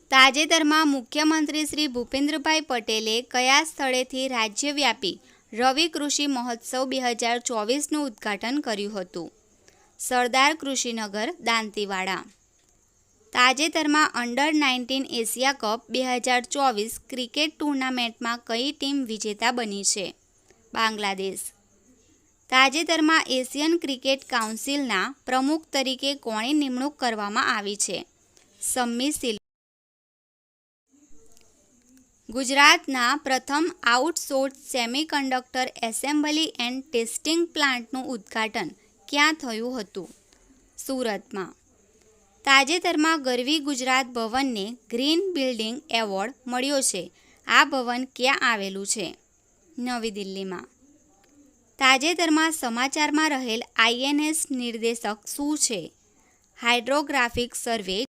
તાજેતરમાં મુખ્યમંત્રી શ્રી ભૂપેન્દ્રભાઈ પટેલે કયા સ્થળેથી રાજ્યવ્યાપી રવિ કૃષિ મહોત્સવ 2024નું ઉદ્ઘાટન કર્યું હતું? સરદાર કૃષિનગર, દાંતીવાડા. તાજેતરમાં અંડર-19 એશિયા કપ 2024 ક્રિકેટ ટૂર્નામેન્ટમાં કઈ ટીમ વિજેતા બની છે? બાંગ્લાદેશ. તાજેતરમાં એશિયન ક્રિકેટ કાઉન્સિલના પ્રમુખ તરીકે કોની નિમણૂક કરવામાં આવી છે? શમ્મી સિલ્વા. ગુજરાતના પ્રથમ outsource semiconductor assembly and testing પ્લાન્ટનું ઉદ્ઘાટન ક્યાં થયું હતું? સુરતમાં. તાજેતરમાં ગરવી ગુજરાત ભવનને ગ્રીન બિલ્ડિંગ એવોર્ડ મળ્યો છે. આ ભવન ક્યાં આવેલું છે? નવી દિલ્હીમાં. તાજેતરમાં સમાચારમાં રહેલ આઈએનએસ નિર્દેશક શું છે? હાઇડ્રોગ્રાફિક સર્વે.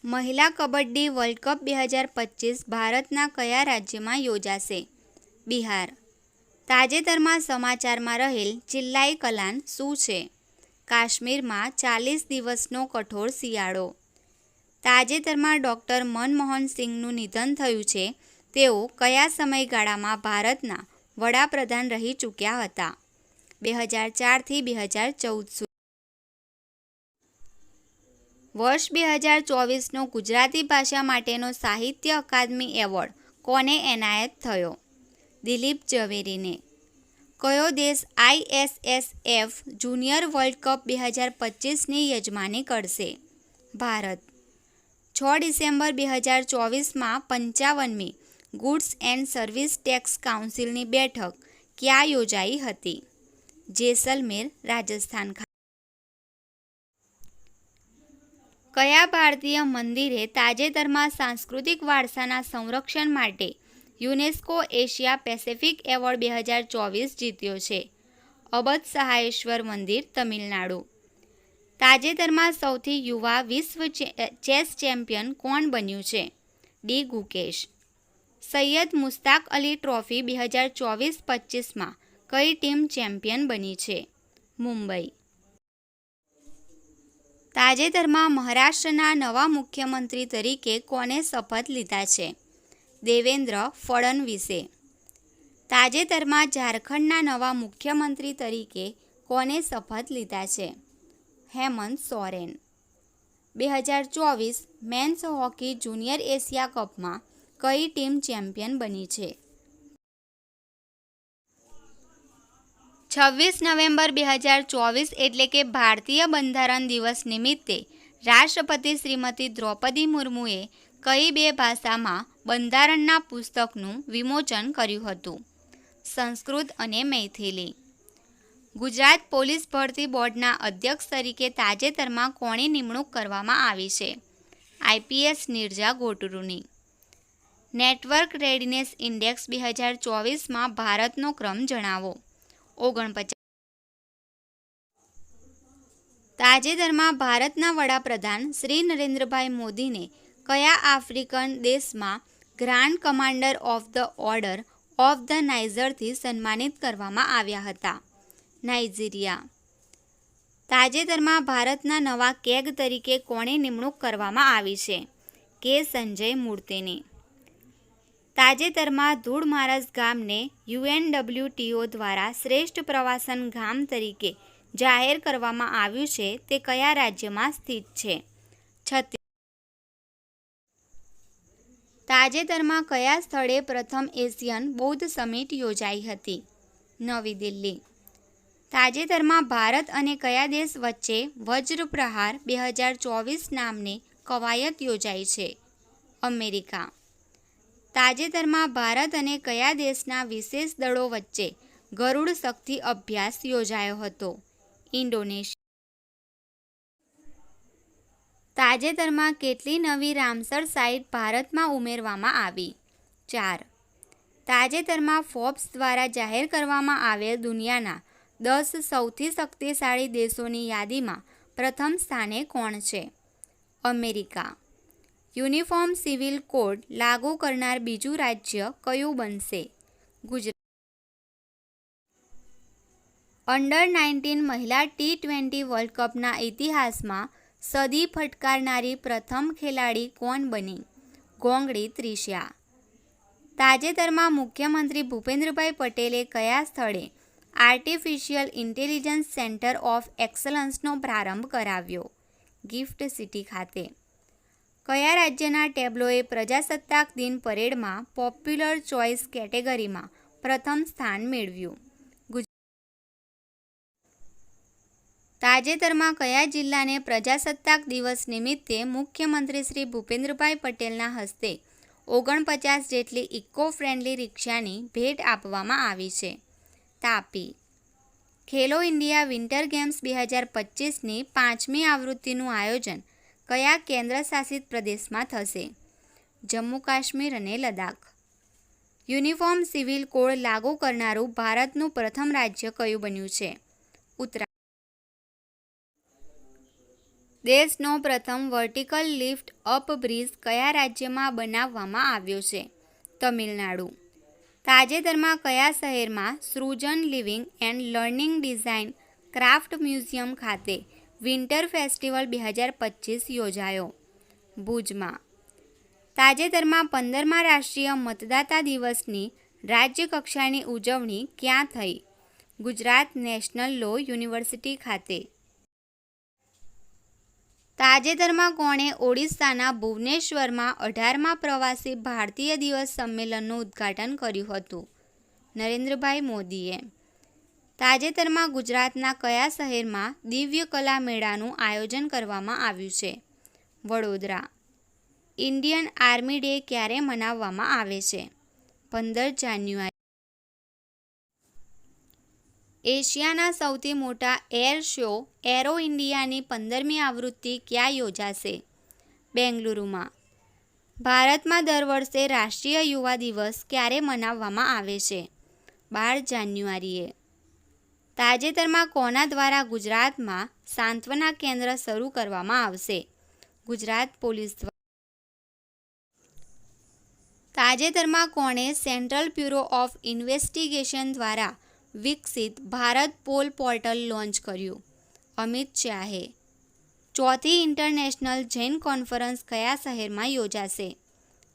મહિલા કબડ્ડી વર્લ્ડ કપ 2025 ભારતના કયા રાજ્યમાં યોજાશે? બિહાર. તાજેતરમાં સમાચારમાં રહેલ ચિલ્લાઈ કલાન શું છે? કાશ્મીરમાં 40 દિવસનો કઠોર શિયાળો. તાજેતરમાં ડૉક્ટર મનમોહન સિંઘનું નિધન થયું છે. તેઓ કયા સમયગાળામાં ભારતના વડાપ્રધાન રહી ચૂક્યા હતા? 2004થી 2014 સુધી. વર્ષ 2024નો ગુજરાતી ભાષા માટેનો સાહિત્ય અકાદમી એવોર્ડ કોને એનાયત થયો? દિલીપ ઝવેરીને. કયો દેશ ISSF જુનિયર વર્લ્ડ કપ 2025ની યજમાની કરશે? ભારત. 6 ડિસેમ્બર 2024માં 55મી ગુડ્સ એન્ડ સર્વિસ ટેક્સ કાઉન્સિલની બેઠક ક્યાં યોજાઈ હતી? જેસલમેર, રાજસ્થાન. કયા ભારતીય મંદિરે તાજેતરમાં સાંસ્કૃતિક વારસાના સંરક્ષણ માટે યુનેસ્કો એશિયા પેસિફિક એવોર્ડ 2024 જીત્યો છે? અબદ સહાયેશ્વર મંદિર, તમિલનાડુ. તાજેતરમાં સૌથી યુવા વિશ્વ ચેસ ચેમ્પિયન કોણ બન્યું છે? ડી. ગુકેશ. સૈયદ મુશ્તાક અલી ટ્રોફી 2024-25માં કઈ ટીમ ચેમ્પિયન બની છે? મુંબઈ. તાજેતરમાં મહારાષ્ટ્રના નવા મુખ્યમંત્રી તરીકે કોણે શપથ લીધા છે? દેવેન્દ્ર ફડણવીસે. તાજેતરમાં ઝારખંડના નવા મુખ્યમંત્રી તરીકે કોણે શપથ લીધા છે? Hemant Soren. 2024 men's hockey junior Asia કપમાં કઈ ટીમ ચેમ્પિયન બની છે? 26 નવેમ્બર 2024 એટલે કે ભારતીય બંધારણ દિવસ નિમિત્તે રાષ્ટ્રપતિ શ્રીમતી દ્રૌપદી મુર્મુએ કઈ 2 ભાષામાં બંધારણના પુસ્તકનું વિમોચન કર્યું હતું? સંસ્કૃત અને મૈથિલી. ગુજરાત પોલીસ ભરતી બોર્ડના અધ્યક્ષ તરીકે તાજેતરમાં કોની નિમણૂક કરવામાં આવી છે? આઈપીએસ નીરજા ગોટરુની. નેટવર્ક રેડિનેસ ઇન્ડેક્સ 2024માં ભારતનો ક્રમ જણાવો. 49. તાજેતરમાં ભારતના વડાપ્રધાન શ્રી નરેન્દ્રભાઈ મોદીને કયા આફ્રિકન દેશમાં grand commander of the order of the નાઇજરથી સન્માનિત કરવામાં આવ્યા હતા? નાઇજીરિયા. તાજેતરમાં ભારતના નવા કેગ તરીકે કોની નિમણૂક કરવામાં આવી છે? કે. સંજય મૂર્તિની. તાજેતરમાં ધૂળમારસ ગામને UNWTO દ્વારા શ્રેષ્ઠ પ્રવાસન ગામ તરીકે જાહેર કરવામાં આવ્યું છે તે કયા રાજ્યમાં સ્થિત છે? છત્તીસગઢ. તાજેતરમાં કયા સ્થળે પ્રથમ એશિયન બૌદ્ધ સમિટ યોજાઈ હતી? નવી દિલ્હી. તાજેતરમાં ભારત અને કયા દેશ વચ્ચે વજ્ર પ્રહાર 2024 નામની કવાયત યોજાઈ છે? અમેરિકા. તાજેતરમાં ભારત અને કયા દેશના વિશેષ દળો વચ્ચે ગરુડ શક્તિ અભ્યાસ યોજાયો હતો? ઇન્ડોનેશિયા. તાજેતરમાં કેટલી નવી રામસર સાઇટ ભારતમાં ઉમેરવામાં આવી? 4. તાજેતરમાં ફોર્બ્સ દ્વારા જાહેર કરવામાં આવેલ દુનિયાના 10 સૌથી શક્તિશાળી દેશોની યાદીમાં પ્રથમ સ્થાને કોણ છે? અમેરિકા. યુનિફોર્મ સિવિલ કોડ લાગુ કરનાર બીજું રાજ્ય કયું બનશે? ગુજરાત. અંડર-19 મહિલા T20 વર્લ્ડ કપના ઇતિહાસમાં સદી ફટકારનારી પ્રથમ ખેલાડી કોણ બની? ગોંગડી ત્રિષા. તાજેતરમાં મુખ્યમંત્રી ભૂપેન્દ્રભાઈ પટેલે કયા સ્થળે આર્ટિફિશિયલ ઇન્ટેલિજન્સ સેન્ટર ઓફ એક્સલન્સનો પ્રારંભ કરાવ્યો? ગિફ્ટ સિટી ખાતે. કયા રાજ્યના ટેબ્લોએ પ્રજાસત્તાક દિન પરેડમાં પોપ્યુલર ચોઇસ કેટેગરીમાં પ્રથમ સ્થાન મેળવ્યું? તાજેતરમાં કયા જિલ્લાને પ્રજાસત્તાક દિવસ નિમિત્તે મુખ્યમંત્રી શ્રી ભૂપેન્દ્રભાઈ પટેલના હસ્તે 49 જેટલી ઇકો ફ્રેન્ડલી રિક્ષાની ભેટ આપવામાં આવી છે? તાપી. ખેલો ઇન્ડિયા વિન્ટર ગેમ્સ 2025ની 5મી આવૃત્તિનું આયોજન કયા કેન્દ્રશાસિત પ્રદેશમાં થશે? જમ્મુ કાશ્મીર અને લદ્દાખ. યુનિફોર્મ સિવિલ કોડ લાગુ કરનારું ભારતનું પ્રથમ રાજ્ય કયું બન્યું છે? ઉત્તરાખંડ. દેશનો પ્રથમ વર્ટિકલ લિફ્ટ અપ બ્રિજ કયા રાજ્યમાં બનાવવામાં આવ્યો છે? તમિલનાડુ. તાજેતરમાં કયા શહેરમાં Shrujan living and learning design craft museum ખાતે વિન્ટર ફેસ્ટિવલ 2025 યોજાયો? ભુજમાં. તાજેતરમાં 15મા રાષ્ટ્રીય મતદાતા દિવસની રાજ્ય કક્ષાની ઉજવણી ક્યાં થઈ? ગુજરાત નેશનલ લો યુનિવર્સિટી ખાતે. તાજેતરમાં કોણે ઓડિશાના ભુવનેશ્વરમાં 18મા પ્રવાસી ભારતીય દિવસ સંમેલનનું ઉદ્ઘાટન કર્યું હતું? નરેન્દ્રભાઈ મોદીએ. તાજેતરમાં ગુજરાતના કયા શહેરમાં દિવ્ય કલા મેળાનું આયોજન કરવામાં આવ્યું છે? વડોદરા. ઇન્ડિયન આર્મી ડે ક્યારે મનાવવામાં આવે છે? 15 જાન્યુઆરી. એશિયાના સૌથી મોટા એર શો એરો ઇન્ડિયાની 15મી આવૃત્તિ ક્યાં યોજાશે? બેંગલુરુમાં. ભારતમાં દર વર્ષે રાષ્ટ્રીય યુવા દિવસ ક્યારે મનાવવામાં આવે છે? 12 જાન્યુઆરીએ. તાજેતરમાં કોના દ્વારા ગુજરાતમાં સાંત્વના કેન્દ્ર શરૂ કરવામાં આવશે? ગુજરાત પોલીસ દ્વારા. તાજેતરમાં કોણે સેન્ટ્રલ બ્યુરો ઓફ ઇન્વેસ્ટિગેશન દ્વારા વિકસિત ભારત પોલ પોર્ટલ લોન્ચ કર્યું? અમિત શાહે. ચોથી ઇન્ટરનેશનલ જૈન કોન્ફરન્સ કયા શહેરમાં યોજાશે?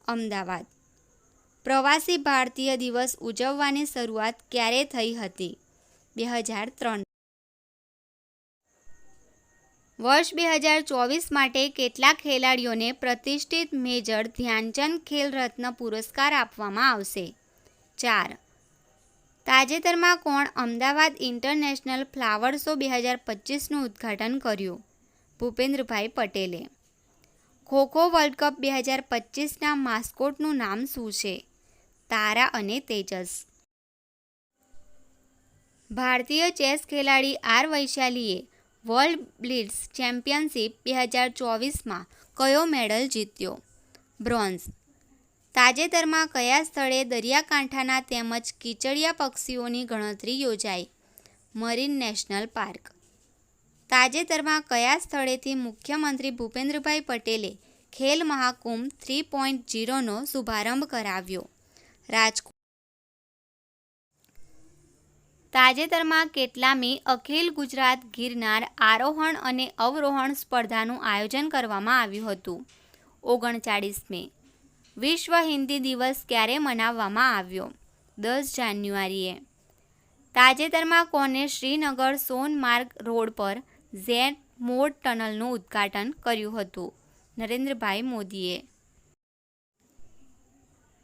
અમદાવાદ. પ્રવાસી ભારતીય દિવસ ઉજવવાની શરૂઆત ક્યારે થઈ હતી? 2003. વર્ષ 2024 માટે કેટલા ખેલાડીઓને પ્રતિષ્ઠિત મેજર ધ્યાનચંદ ખેલ રત્ન પુરસ્કાર આપવામાં આવશે? 4. તાજેતરમાં કોણ અમદાવાદ ઇન્ટરનેશનલ ફ્લાવર શો 2025નું ઉદ્ઘાટન કર્યું? ભૂપેન્દ્રભાઈ પટેલે. ખો-ખો વર્લ્ડ કપ 2025ના માસ્કોટનું નામ શું છે? તારા અને તેજસ. ભારતીય ચેસ ખેલાડી આર વૈશાલીએ વર્લ્ડ બ્લિટ્ઝ ચેમ્પિયનશિપ 2024માં કયો મેડલ જીત્યો? બ્રોન્ઝ. તાજેતરમાં કયા સ્થળે દરિયાકાંઠાના તેમજ કીચડિયા પક્ષીઓની ગણતરી યોજાઈ? Marine national park. તાજેતરમાં કયા સ્થળેથી મુખ્યમંત્રી ભૂપેન્દ્રભાઈ પટેલે ખેલ મહાકુંભ 3.0નો શુભારંભ કરાવ્યો? રાજકોટ. તાજેતરમાં કેટલામી અખિલ ગુજરાત ગિરનાર આરોહણ અને અવરોહણ સ્પર્ધાનું આયોજન કરવામાં આવ્યું હતું? 39મી. વિશ્વ હિન્દી દિવસ ક્યારે મનાવવામાં આવ્યો? 10 જાન્યુઆરીએ. તાજેતરમાં કોને શ્રીનગર સોનમાર્ગ રોડ પર ઝેડ મોડ ટનલનું ઉદ્ઘાટન કર્યું હતું? નરેન્દ્રભાઈ મોદીએ.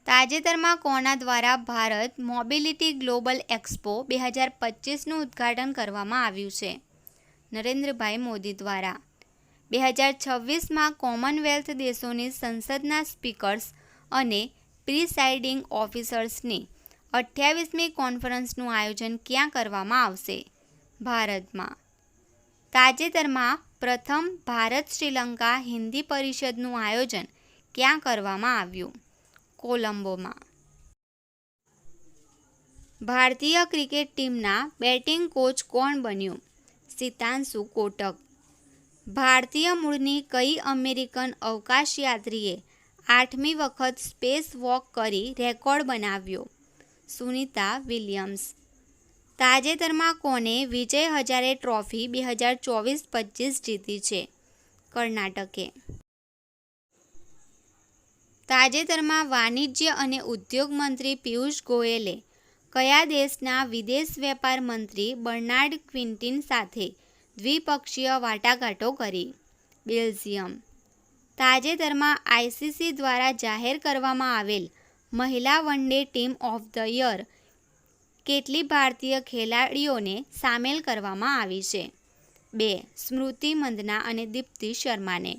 તાજેતરમાં કોના દ્વારા ભારત મોબિલિટી ગ્લોબલ એક્સપો 2025નું ઉદ્ઘાટન કરવામાં આવ્યું છે? નરેન્દ્રભાઈ મોદી દ્વારા. 2026માં કોમનવેલ્થ દેશોની સંસદના સ્પીકર્સ અને પ્રિસાઇડિંગ ઓફિસર્સની 28મી કોન્ફરન્સનું આયોજન ક્યાં કરવામાં આવશે? ભારતમાં. તાજેતરમાં પ્રથમ ભારત શ્રીલંકા હિન્દી પરિષદનું આયોજન ક્યાં કરવામાં આવ્યું? કોલંબોમાં. ભારતીય ક્રિકેટ ટીમના બેટિંગ કોચ કોણ બન્યું? સિતાંશુ કોટક. ભારતીય મૂળની કઈ અમેરિકન અવકાશયાત્રીએ 8મી વખત સ્પેસ વોક કરી રેકોર્ડ બનાવ્યો? સુનિતા વિલિયમ્સ. તાજેતરમાં કોને વિજય હજારે ટ્રોફી 2024-25 જીતી છે? કર્ણાટકે. તાજેતરમાં વાણિજ્ય અને ઉદ્યોગ મંત્રી પિયુષ ગોયલે કયા દેશના વિદેશ વેપાર મંત્રી બર્નાર્ડ ક્વિન્ટિન સાથે દ્વિપક્ષીય વાટાઘાટો કરી? બેલ્જિયમ. તાજેતરમાં આઈસીસી દ્વારા જાહેર કરવામાં આવેલ મહિલા one day team of the year કેટલી ભારતીય ખેલાડીઓને સામેલ કરવામાં આવી છે? 2. સ્મૃતિ મંદના અને દીપ્તિ શર્માને.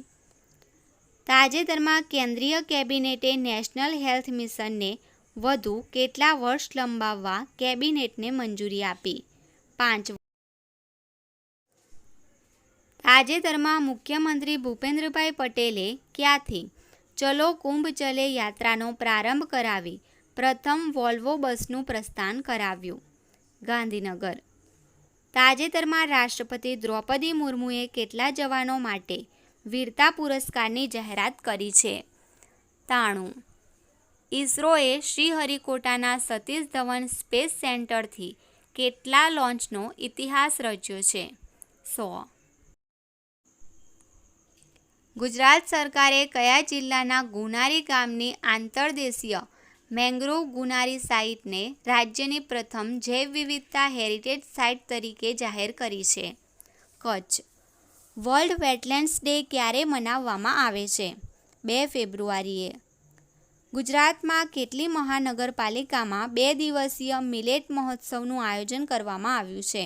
તાજેતરમાં કેન્દ્રીય કેબિનેટે નેશનલ હેલ્થ મિશનને વધુ કેટલા વર્ષ લંબાવવા કેબિનેટને મંજૂરી આપી? 5 વર્ષ. તાજેતરમાં મુખ્યમંત્રી ભૂપેન્દ્રભાઈ પટેલે ક્યાંથી ચલો કુંભ ચલે યાત્રાનો પ્રારંભ કરાવી પ્રથમ વોલ્વો બસનું પ્રસ્થાન કરાવ્યું? ગાંધીનગર. તાજેતરમાં રાષ્ટ્રપતિ દ્રૌપદી મુર્મુએ કેટલા જવાનો માટે વીરતા પુરસ્કારની જાહેરાત કરી છે? 93. ઇસરોએ શ્રીહરિકોટાના સતીશ ધવન સ્પેસ સેન્ટરથી કેટલા લોન્ચનો ઇતિહાસ રચ્યો છે? 100. ગુજરાત સરકારે કયા જિલ્લાના ગુનારી ગામની આંતરદેશીય મેંગ્રોવ ગુનારી સાઇટને રાજ્યની પ્રથમ જૈવ વિવિધતા હેરિટેજ સાઇટ તરીકે જાહેર કરી છે? કચ્છ. વર્લ્ડ વેટલેન્ડ્સ ડે ક્યારે મનાવવામાં આવે છે? 2 ફેબ્રુઆરીએ. ગુજરાતમાં કેટલી મહાનગરપાલિકામાં 2 દિવસીય મિલેટ મહોત્સવનું આયોજન કરવામાં આવ્યું છે?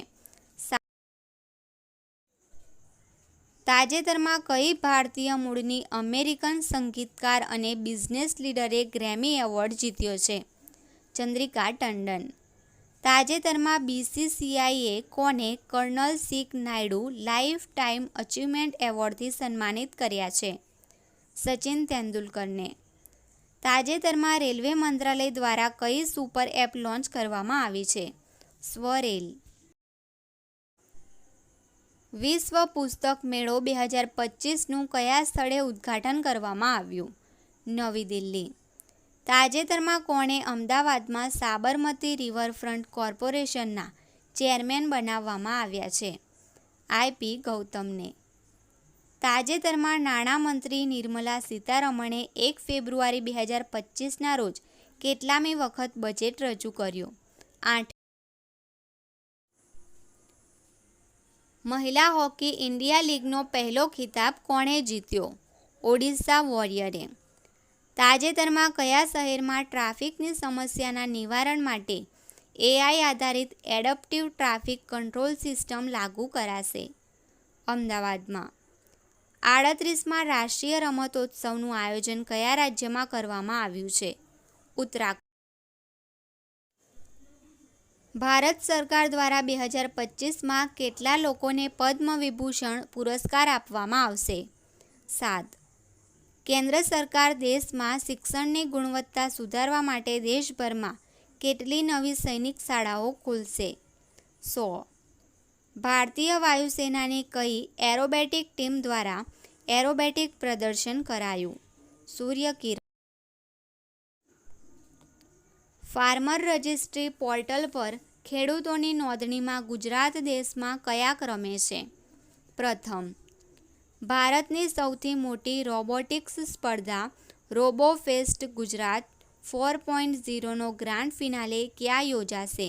તાજેતરમાં કઈ ભારતીય મૂળની અમેરિકન સંગીતકાર અને બિઝનેસ લીડરે ગ્રેમી એવોર્ડ જીત્યો છે? ચંદ્રિકા ટંડન. તાજેતરમાં BCCIએ કોને કર્નલ સિક નાયડુ લાઈફ ટાઈમ અચીવમેન્ટ એવોર્ડથી સન્માનિત કર્યા છે? સચિન તેંડુલકરને. તાજેતરમાં રેલવે મંત્રાલય દ્વારા કઈ સુપર એપ લોન્ચ કરવામાં આવી છે? સ્વરેલ. વિશ્વ પુસ્તક મેળો 2025નું કયા સ્થળે ઉદ્ઘાટન કરવામાં આવ્યું? નવી દિલ્હી. તાજેતરમાં કોણે અમદાવાદમાં સાબરમતી રિવરફ્રન્ટ કોર્પોરેશનના ચેરમેન બનાવવામાં આવ્યા છે? IP ગૌતમને. તાજેતરમાં નાણામંત્રી નિર્મલા સીતારમણે 1 ફેબ્રુઆરી 2025ના રોજ કેટલામી વખત બજેટ રજૂ કર્યું? 8. મહિલા હોકી ઇન્ડિયા લીગનો પહેલો ખિતાબ કોણે જીત્યો? ઓડિશા વોરિયરે. તાજેતરમાં કયા શહેરમાં ટ્રાફિકની સમસ્યાના નિવારણ માટે AI આધારિત એડપ્ટિવ ટ્રાફિક કંટ્રોલ સિસ્ટમ લાગુ કરાશે? અમદાવાદમાં. 38મા રાષ્ટ્રીય રમતોત્સવનું આયોજન કયા રાજ્યમાં કરવામાં આવ્યું છે? ઉત્તરાખંડ. ભારત સરકાર દ્વારા 2025માં કેટલા લોકોને પદ્મ વિભૂષણ પુરસ્કાર આપવામાં આવશે? 7. કેન્દ્ર સરકાર દેશમાં શિક્ષણની ગુણવત્તા સુધારવા માટે દેશભરમાં કેટલી નવી સૈનિક શાળાઓ ખોલશે? 100. ભારતીય વાયુસેનાની કઈ એરોબેટિક ટીમ દ્વારા એરોબેટિક પ્રદર્શન કરાયું? સૂર્યકિરણ. ફાર્મર રજિસ્ટ્રી પોર્ટલ પર ખેડૂતોની નોંધણીમાં ગુજરાત દેશમાં કયા ક્રમે છે? પ્રથમ. ભારતની સૌથી મોટી રોબોટિક્સ સ્પર્ધા રોબોફેસ્ટ ગુજરાત 4.0નો ગ્રાન્ડ ફિનાલે ક્યાં યોજાશે?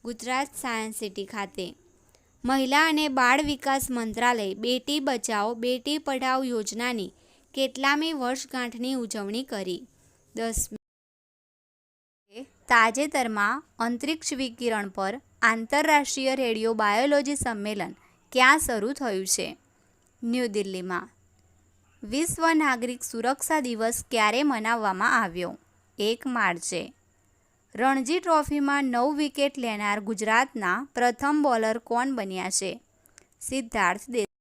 ગુજરાત સાયન્સ સિટી ખાતે. મહિલા અને બાળ વિકાસ મંત્રાલય બેટી બચાઓ બેટી પઢાઓ યોજનાની કેટલામી વર્ષગાંઠની ઉજવણી કરી? 10મી. તાજેતરમાં અંતરિક્ષ વિકિરણ પર આંતરરાષ્ટ્રીય રેડિયો બાયોલોજી સંમેલન ક્યાં શરૂ થયું છે? ન્યૂ દિલ્હીમાં. વિશ્વ નાગરિક સુરક્ષા દિવસ ક્યારે મનાવવામાં આવ્યો? 1 માર્ચે. રણજી ટ્રોફીમાં 9 વિકેટ લેનાર ગુજરાતના પ્રથમ બોલર કોણ બન્યા છે? સિદ્ધાર્થ દેસાઈ.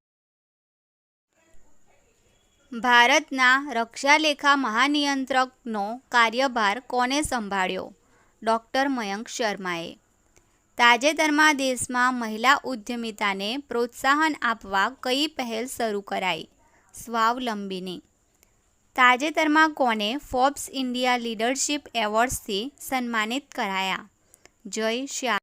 ભારતના રક્ષાલેખા મહાનિયંત્રકનો કાર્યભાર કોને સંભાળ્યો? ડૉક્ટર મયંક શર્માએ. તાજેતરમાં દેશમાં મહિલા ઉદ્યમિતાને પ્રોત્સાહન આપવા કઈ પહેલ શરૂ કરાઈ? સ્વાવલંબીની. તાજેતરમાં કોને ફોર્બ્સ ઇન્ડિયા લીડરશિપ એવોર્ડ્સથી સન્માનિત કરાયા? જય શાહ.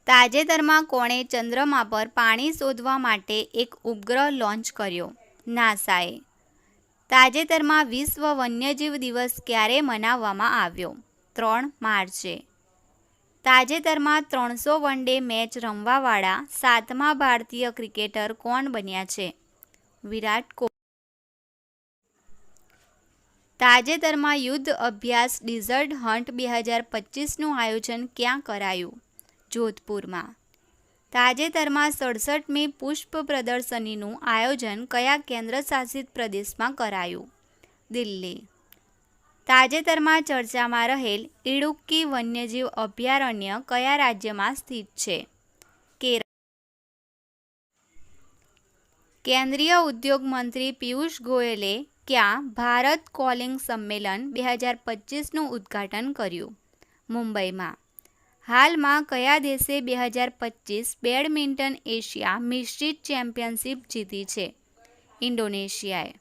તાજેતરમાં કોણે ચંદ્રમા પર પાણી શોધવા માટે એક ઉપગ્રહ લોન્ચ કર્યો? નાસાએ. તાજેતરમાં વિશ્વ વન્યજીવ દિવસ ક્યારે મનાવવામાં આવ્યો? 3 માર્ચે. તાજેતરમાં 300 વન ડે મેચ રમવાવાળા 7મા ભારતીય ક્રિકેટર કોણ બન્યા છે? વિરાટ કોહલી. તાજેતરમાં યુદ્ધ અભ્યાસ ડિઝર્ટ હન્ટ 2025નું આયોજન ક્યાં કરાયું? જોધપુરમાં. તાજેતરમાં 67મી પુષ્પ પ્રદર્શનીનું આયોજન કયા કેન્દ્રશાસિત પ્રદેશમાં કરાયું? દિલ્હી. તાજેતરમાં ચર્ચામાં રહેલ ઇડુક્કી વન્યજીવ અભયારણ્ય કયા રાજ્યમાં સ્થિત છે? કેરળ. કેન્દ્રીય ઉદ્યોગ મંત્રી પિયુષ ગોયલે ક્યાં ભારત કોલિંગ સંમેલન 2025નું ઉદ્ઘાટન કર્યું? મુંબઈમાં. હાલમાં કયા દેશે 2025 બેડમિન્ટન એશિયા મિશ્રિત ચેમ્પિયનશિપ જીતી છે? ઇન્ડોનેશિયાએ.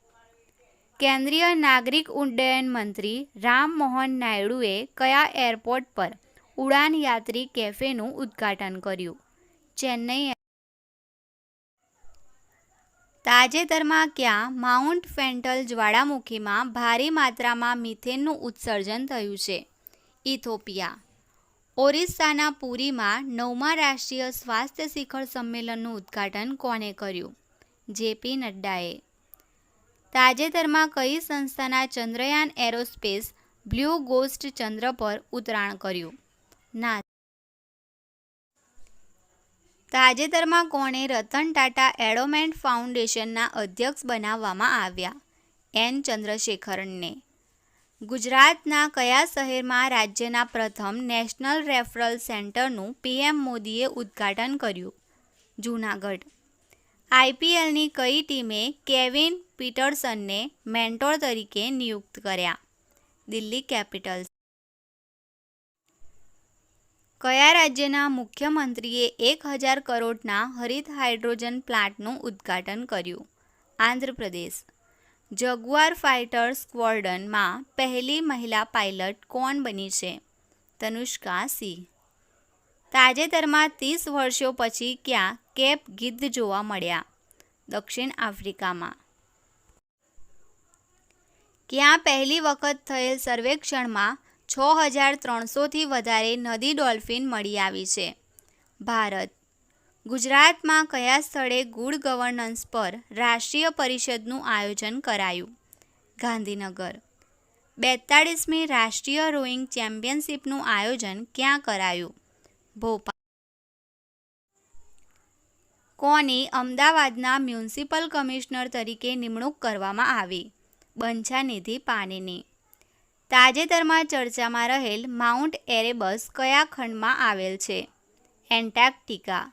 કેન્દ્રીય નાગરિક ઉડ્ડયન મંત્રી રામ મોહન નાયડુએ કયા એરપોર્ટ પર ઉડાન યાત્રી કેફેનું ઉદ્ઘાટન કર્યું? ચેન્નઈ. તાજેતરમાં ક્યાં માઉન્ટ ફેન્ટલ જ્વાળામુખીમાં ભારે માત્રામાં મિથેનનું ઉત્સર્જન થયું છે? ઇથોપિયા. ઓરિસ્સાના પુરીમાં 9મા રાષ્ટ્રીય સ્વાસ્થ્ય શિખર સંમેલનનું ઉદ્ઘાટન કોણે કર્યું? JP નડ્ડાએ. તાજેતરમાં કઈ સંસ્થાના ચંદ્રયાન એરોસ્પેસ બ્લુ ગોસ્ટ ચંદ્ર પર ઉતરાણ કર્યું? નાસા. તાજેતરમાં કોણે રતન ટાટા એન્ડોમેન્ટ ફાઉન્ડેશનના અધ્યક્ષ બનાવવામાં આવ્યા? N ચંદ્રશેખરનને. ગુજરાતના કયા શહેરમાં રાજ્યના પ્રથમ નેશનલ રેફરલ સેન્ટરનું પીએમ મોદીએ ઉદ્ઘાટન કર્યું? જૂનાગઢ. આઈપીએલની કઈ ટીમે કેવિન પીટરસનને મેન્ટોર તરીકે નિયુક્ત કર્યા? દિલ્હી કેપિટલ્સ. કયા રાજ્યના મુખ્યમંત્રીએ 1000 કરોડના હરિત હાઇડ્રોજન પ્લાન્ટનું ઉદ્ઘાટન કર્યું? આંધ્રપ્રદેશ. જગુઆર ફાઇટર સ્ક્વોડ્રનમાં પહેલી મહિલા પાયલટ કોણ બની છે? તનુષ્કા સિંહ. તાજેતરમાં 30 વર્ષો પછી ક્યાં કેપ ગીધ જોવા મળ્યા? દક્ષિણ આફ્રિકામાં. ક્યાં પહેલી વખત થયેલ સર્વેક્ષણમાં 6300થી વધારે નદી ડોલ્ફિન મળી આવી છે? ભારત. ગુજરાતમાં કયા સ્થળે ગુડ ગવર્નન્સ પર રાષ્ટ્રીય પરિષદનું આયોજન કરાયું? ગાંધીનગર. 42મી રાષ્ટ્રીય રોઈંગ ચેમ્પિયનશિપનું આયોજન ક્યાં કરાયું? ભોપાલ. કોની અમદાવાદના મ્યુનિસિપલ કમિશનર તરીકે નિમણૂક કરવામાં આવી? બંછાનિધિ પાનીની. તાજેતરમાં ચર્ચામાં રહેલ માઉન્ટ એરેબસ કયા ખંડમાં આવેલ છે? એન્ટાર્કટિકા.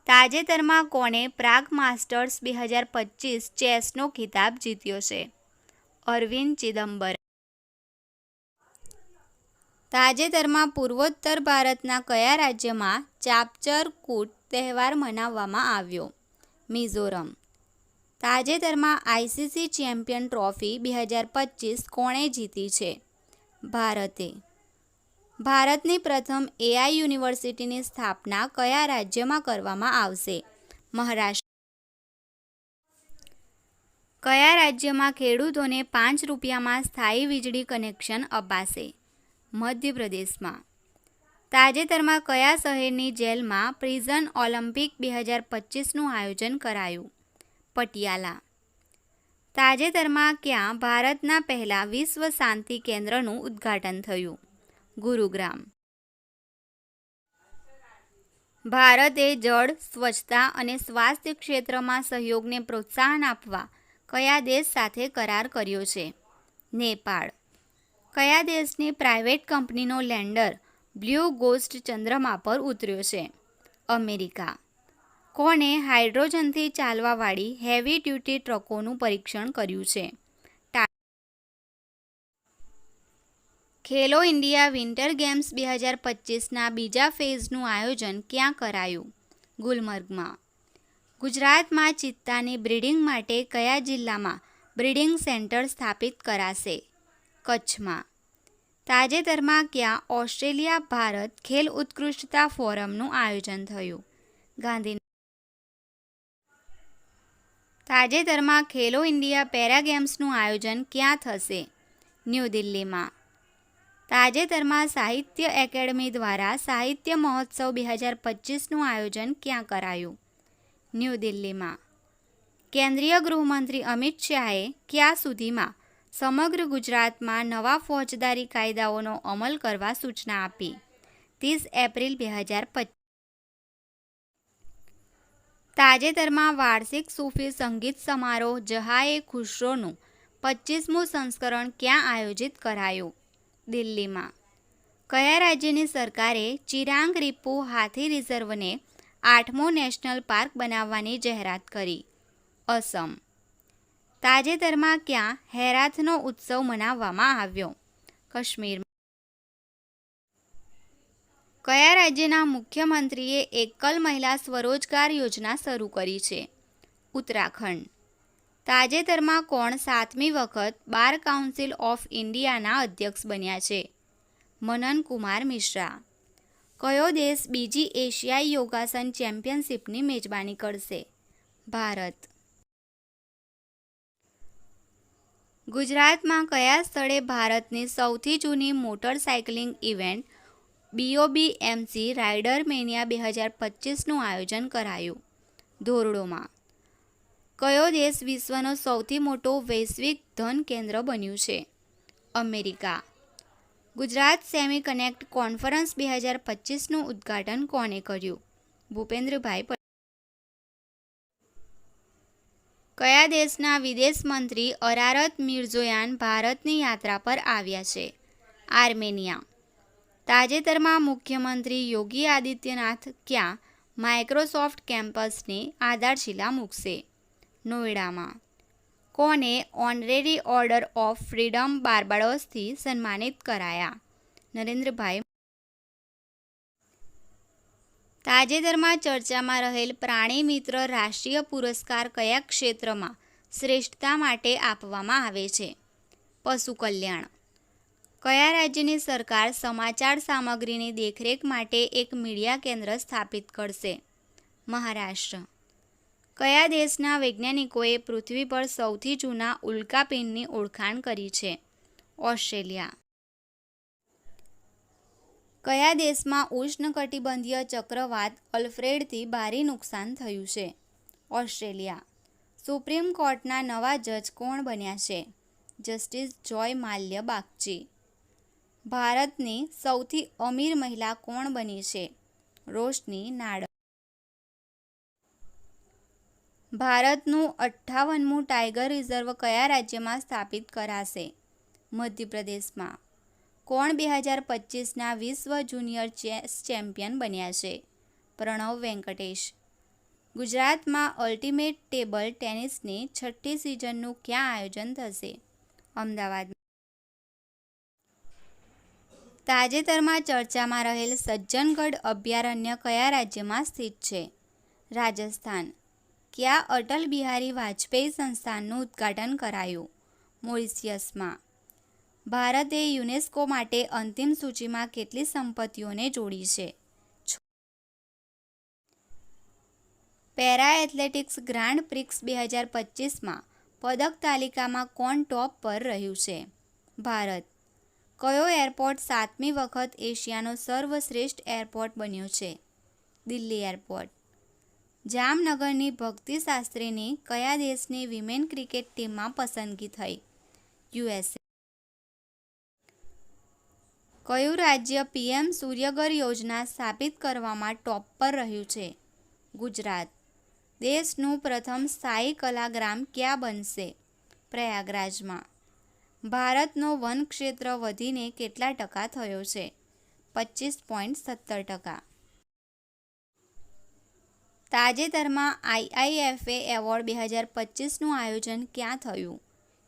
તાજેતરમાં કોણે પ્રાગ માસ્ટર્સ 2025 ચેસનો ખિતાબ જીત્યો છે? અરવિંદ ચિદમ્બરમ. તાજેતરમાં પૂર્વોત્તર ભારતના કયા રાજ્યમાં ચાપચર કૂટ તહેવાર મનાવવામાં આવ્યો? મિઝોરમ. તાજેતરમાં આઈસીસી ચેમ્પિયન ટ્રોફી 2025 કોણે જીતી છે? ભારતે. ભારતની પ્રથમ એઆઈ યુનિવર્સિટીની સ્થાપના કયા રાજ્યમાં કરવામાં આવશે? મહારાષ્ટ્ર. કયા રાજ્યમાં ખેડૂતોને 5 રૂપિયામાં સ્થાયી વીજળી કનેક્શન અપાશે? મધ્યપ્રદેશમાં. તાજેતરમાં કયા શહેરની જેલમાં પ્રિઝન ઓલિમ્પિક 2025નું આયોજન કરાયું? પટિયાલા. તાજેતરમાં ક્યાં ભારતના પહેલા વિશ્વ શાંતિ કેન્દ્રનું ઉદ્ઘાટન થયું? ગુરુગ્રામ. ભારતે જળ, સ્વચ્છતા અને સ્વાસ્થ્ય ક્ષેત્રમાં સહયોગને પ્રોત્સાહન આપવા કયા દેશ સાથે કરાર કર્યો છે? નેપાળ. કયા દેશની પ્રાઇવેટ કંપનીનો લેન્ડર બ્લુ ગોસ્ટ ચંદ્રમા પર ઉતર્યો છે? અમેરિકા. કોણે હાઇડ્રોજનથી ચાલવાવાળી હેવી ડ્યુટી ટ્રકોનું પરીક્ષણ કર્યું છે? ખેલો ઇન્ડિયા વિન્ટર ગેમ્સ 2025ના બીજા ફેઝનું આયોજન ક્યાં કરાયું? ગુલમર્ગમાં. ગુજરાતમાં ચિત્તાની બ્રીડિંગ માટે કયા જિલ્લામાં બ્રીડિંગ સેન્ટર સ્થાપિત કરાશે? કચ્છમાં. તાજેતરમાં ક્યાં ઓસ્ટ્રેલિયા ભારત ખેલ ઉત્કૃષ્ટતા ફોરમનું આયોજન થયું? ગાંધીનગર. તાજેતરમાં ખેલો ઇન્ડિયા પેરા ગેમ્સનું આયોજન ક્યાં થશે? ન્યૂ દિલ્હીમાં. તાજેતરમાં સાહિત્ય એકેડમી દ્વારા સાહિત્ય મહોત્સવ 2025નું આયોજન ક્યાં કરાયું? ન્યૂ દિલ્હીમાં. કેન્દ્રીય ગૃહમંત્રી અમિત શાહે ક્યાં સુધીમાં સમગ્ર ગુજરાતમાં નવા ફોજદારી કાયદાઓનો અમલ કરવા સૂચના આપી? 30 એપ્રિલ 2025. તાજેતરમાં વાર્ષિક સૂફી સંગીત સમારોહ જહાએ ખુશરોનું 25મું સંસ્કરણ ક્યાં આયોજિત કરાયું? દિલ્હીમાં. કયા રાજ્યની સરકારે ચિરાંગ રીપુ હાથી રિઝર્વને 8મો નેશનલ પાર્ક બનાવવાની જાહેરાત કરી? અસમ. તાજેતરમાં ક્યાં હેરાથનો ઉત્સવ મનાવવામાં આવ્યો? કાશ્મીરમાં. કયા રાજ્યના મુખ્યમંત્રીએ એકલ મહિલા સ્વરોજગાર યોજના શરૂ કરી છે? ઉત્તરાખંડ. તાજેતરમાં કોણ 7મી વખત બાર કાઉન્સિલ ઓફ ઇન્ડિયાના અધ્યક્ષ બન્યા છે? મનન કુમાર મિશ્રા. કયો દેશ બીજી એશિયાઈ યોગાસન ચેમ્પિયનશિપની મેજબાની કરશે? ભારત. ગુજરાતમાં કયા સ્થળે ભારતની સૌથી જૂની મોટરસાઇકલિંગ ઇવેન્ટ BOBMC રાઇડર મેનિયા 2025નું આયોજન કરાયું? ધોરડોમાં. કયો દેશ વિશ્વનો સૌથી મોટો વૈશ્વિક ધન કેન્દ્ર બન્યું છે? America. Gujarat semi connect conference 2025નું ઉદ્ઘાટન કોણે કર્યું? ભૂપેન્દ્રભાઈ પટેલ. કયા દેશના વિદેશ મંત્રી અરારત મિર્ઝોયાન ભારતની યાત્રા પર આવ્યા છે? આર્મેનિયા. તાજેતરમાં મુખ્યમંત્રી યોગી આદિત્યનાથ ક્યાં માઇક્રોસોફ્ટ કેમ્પસની આધારશિલા મૂકશે? નોઈડામાં. કોને ઓનરેરી ઓર્ડર ઓફ ફ્રીડમ બાર્બાડોસથી સન્માનિત કરાયા? નરેન્દ્રભાઈ. તાજેતરમાં ચર્ચામાં રહેલ પ્રાણી મિત્ર રાષ્ટ્રીય પુરસ્કાર કયા ક્ષેત્રમાં શ્રેષ્ઠતા માટે આપવામાં આવે છે? પશુ કલ્યાણ. કયા રાજ્યની સરકાર સમાચાર સામગ્રીની દેખરેખ માટે એક મીડિયા કેન્દ્ર સ્થાપિત કરશે? મહારાષ્ટ્ર. કયા દેશના વૈજ્ઞાનિકોએ પૃથ્વી પર સૌથી જૂના ઉલ્કાપિંડની ઓળખાણ કરી છે? ઓસ્ટ્રેલિયા. કયા દેશમાં ઉષ્ણકટિબંધીય ચક્રવાત અલ્ફ્રેડથી ભારે નુકસાન થયું છે? ઓસ્ટ્રેલિયા. સુપ્રીમ કોર્ટના નવા જજ કોણ બન્યા છે? જસ્ટિસ જોય માલ્ય બાગચી. ભારતની સૌથી અમીર મહિલા કોણ બની છે? રોશની નાડર. ભારતનું 58મું ટાઇગર રિઝર્વ કયા રાજ્યમાં સ્થાપિત કરાશે? મધ્યપ્રદેશમાં. કોણ 2025ના વિશ્વ જુનિયર ચેસ ચેમ્પિયન બન્યા છે? પ્રણવ વેંકટેશ. ગુજરાતમાં અલ્ટિમેટ ટેબલ ટેનિસની 6ઠ્ઠી સિઝનનું ક્યાં આયોજન થશે? અમદાવાદમાં. તાજેતરમાં ચર્ચામાં રહેલ સજ્જનગઢ અભયારણ્ય કયા રાજ્યમાં સ્થિત છે? રાજસ્થાન. ક્યાં અટલ બિહારી વાજપેયી સંસ્થાનનું ઉદ્ઘાટન કરાયું? મોરિશિયસમાં. ભારતે યુનેસ્કો માટે અંતિમ સૂચિમાં કેટલી સંપત્તિઓને જોડી છે? પેરા એથ્લેટિક્સ ગ્રાન્ડ પ્રિક્સ 2025માં પદક તાલિકામાં કોણ ટોપ પર રહ્યું છે? ભારત. કયો એરપોર્ટ 7મી વખત એશિયાનો સર્વશ્રેષ્ઠ એરપોર્ટ બન્યો છે? દિલ્હી એરપોર્ટ. જામનગરની ભક્તિ શાસ્ત્રીની કયા દેશની વિમેન ક્રિકેટ ટીમમાં પસંદગી થઈ? યુએસએ. કયું રાજ્ય પીએમ સૂર્યઘર યોજના સ્થાપિત કરવામાં ટોપ પર રહ્યું છે? ગુજરાત. દેશનું પ્રથમ સ્થાયી કલાગ્રામ ક્યાં બનશે? પ્રયાગરાજમાં. ભારતનો વન ક્ષેત્ર વધીને કેટલા ટકા થયો છે? 25.17%. તાજેતરમાં આઈઆઈએફએ એવોર્ડ 2025નું આયોજન ક્યાં થયું?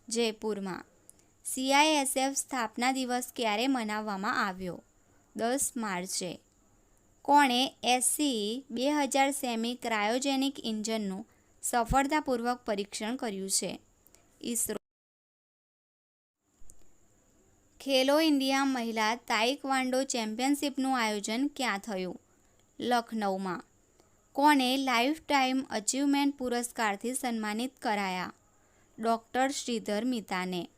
જયપુરમાં. સીઆઈએસએફ સ્થાપના દિવસ ક્યારે મનાવવામાં આવ્યો? 10 માર્ચે. કોણે એસસીઈ 2000 સેમી ક્રાયોજેનિક ઇન્જનનું સફળતાપૂર્વક પરીક્ષણ કર્યું છે? ઇસરો. ખેલો ઇન્ડિયા મહિલા તાઇકવાન્ડો ચેમ્પિયનશિપનું આયોજન ક્યાં થયું? લખનૌમાં. કોને લાઇફ ટાઈમ અચીવમેન્ટ પુરસ્કારથી સન્માનિત કરાયા? ડૉક્ટર શ્રીધર મિતાને.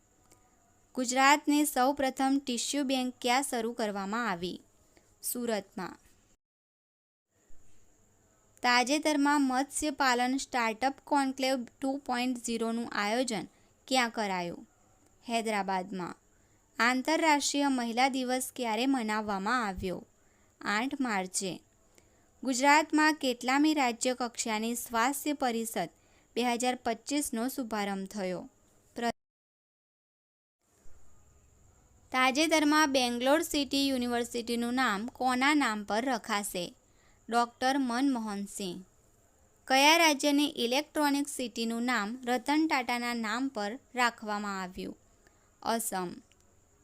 ગુજરાતની સૌપ્રથમ ટિશ્યુ બેંક ક્યાં શરૂ કરવામાં આવી? સુરતમાં. તાજેતરમાં મત્સ્યપાલન સ્ટાર્ટઅપ કોન્ક્લેવ 2.0નું આયોજન ક્યાં કરાયું? હૈદરાબાદમાં. આંતરરાષ્ટ્રીય મહિલા દિવસ ક્યારે મનાવવામાં આવ્યો? 8 માર્ચે. ગુજરાતમાં કેટલામી રાજ્ય કક્ષાની સ્વાસ્થ્ય પરિષદ 2025નો શુભારંભ થયો? તાજેતરમાં બેંગ્લોર સિટી યુનિવર્સિટીનું નામ કોના નામ પર રખાશે? ડૉક્ટર મનમોહન સિંહ. કયા રાજ્યની ઇલેક્ટ્રોનિક સિટીનું નામ રતન ટાટાના નામ પર રાખવામાં આવ્યું? અસમ.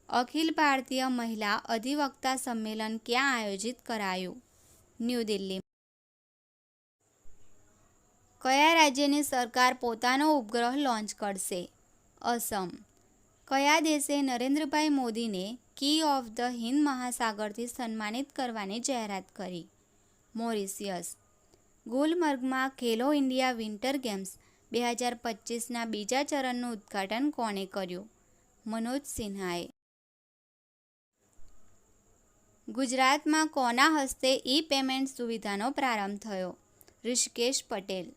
અખિલ ભારતીય મહિલા અધિવક્તા સંમેલન ક્યાં આયોજિત કરાયું? ન્યૂ દિલ્હી. કયા રાજ્યની સરકાર પોતાનો ઉપગ્રહ લોન્ચ કરશે? અસમ. કયા દેશે નરેન્દ્રભાઈ મોદીને કી ઓફ ધ હિંદ મહાસાગરથી સન્માનિત કરવાની જાહેરાત કરી? મોરિશિયસ. ગુલમર્ગમાં ખેલો ઇન્ડિયા વિન્ટર ગેમ્સ 2025ના બીજા ચરણનું ઉદ્ઘાટન કોણે કર્યું? મનોજ સિન્હાએ. ગુજરાતમાં કોના હસ્તે ઈ પેમેન્ટ સુવિધાનો પ્રારંભ થયો? ઋષિકેશ પટેલ.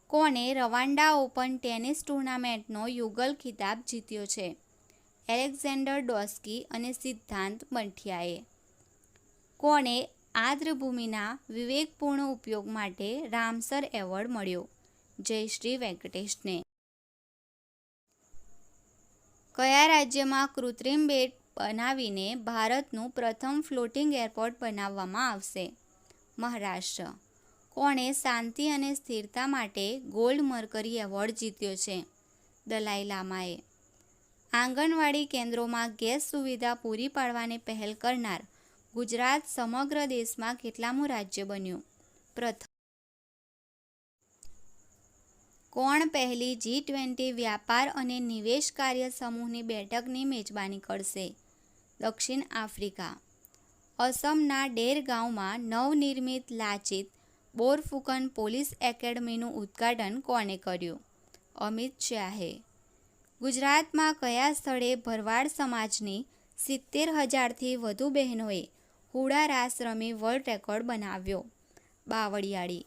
કોણે રવાન્ડા ઓપન ટેનિસ ટૂર્નામેન્ટનો યુગલ ખિતાબ જીત્યો છે? એલેક્ઝાન્ડર ડોસ્કી અને સિદ્ધાંત બંઠિયાએ. કોણે આર્દ્રભૂમિના વિવેકપૂર્ણ ઉપયોગ માટે રામસર એવોર્ડ મળ્યો? જયશ્રી વેંકટેશને. કયા રાજ્યમાં કૃત્રિમ બેટ બનાવીને ભારતનું પ્રથમ ફ્લોટિંગ એરપોર્ટ બનાવવામાં આવશે? મહારાષ્ટ્ર. કોણે શાંતિ અને સ્થિરતા માટે ગોલ્ડ મર્કરી એવોર્ડ જીત્યો છે? દલાઈ લામાએ. આંગણવાડી કેન્દ્રોમાં ગેસ સુવિધા પૂરી પાડવાની પહેલ કરનાર ગુજરાત સમગ્ર દેશમાં કેટલામું રાજ્ય બન્યું? પ્રથમ. કોણ પહેલી G20 વ્યાપાર અને નિવેશ કાર્ય સમૂહની બેઠકની મેજબાની કરશે? દક્ષિણ આફ્રિકા. અસમના ડેર ગામમાં નવનિર્મિત લાચિત બોરફુકન પોલીસ એકેડમીનું ઉદ્ઘાટન કોણે કર્યું? અમિત શાહે. ગુજરાતમાં કયા સ્થળે ભરવાડ સમાજની 70,000થી વધુ બહેનોએ હુડા રાસ રમી વર્લ્ડ રેકોર્ડ બનાવ્યો? બાવળિયાળી.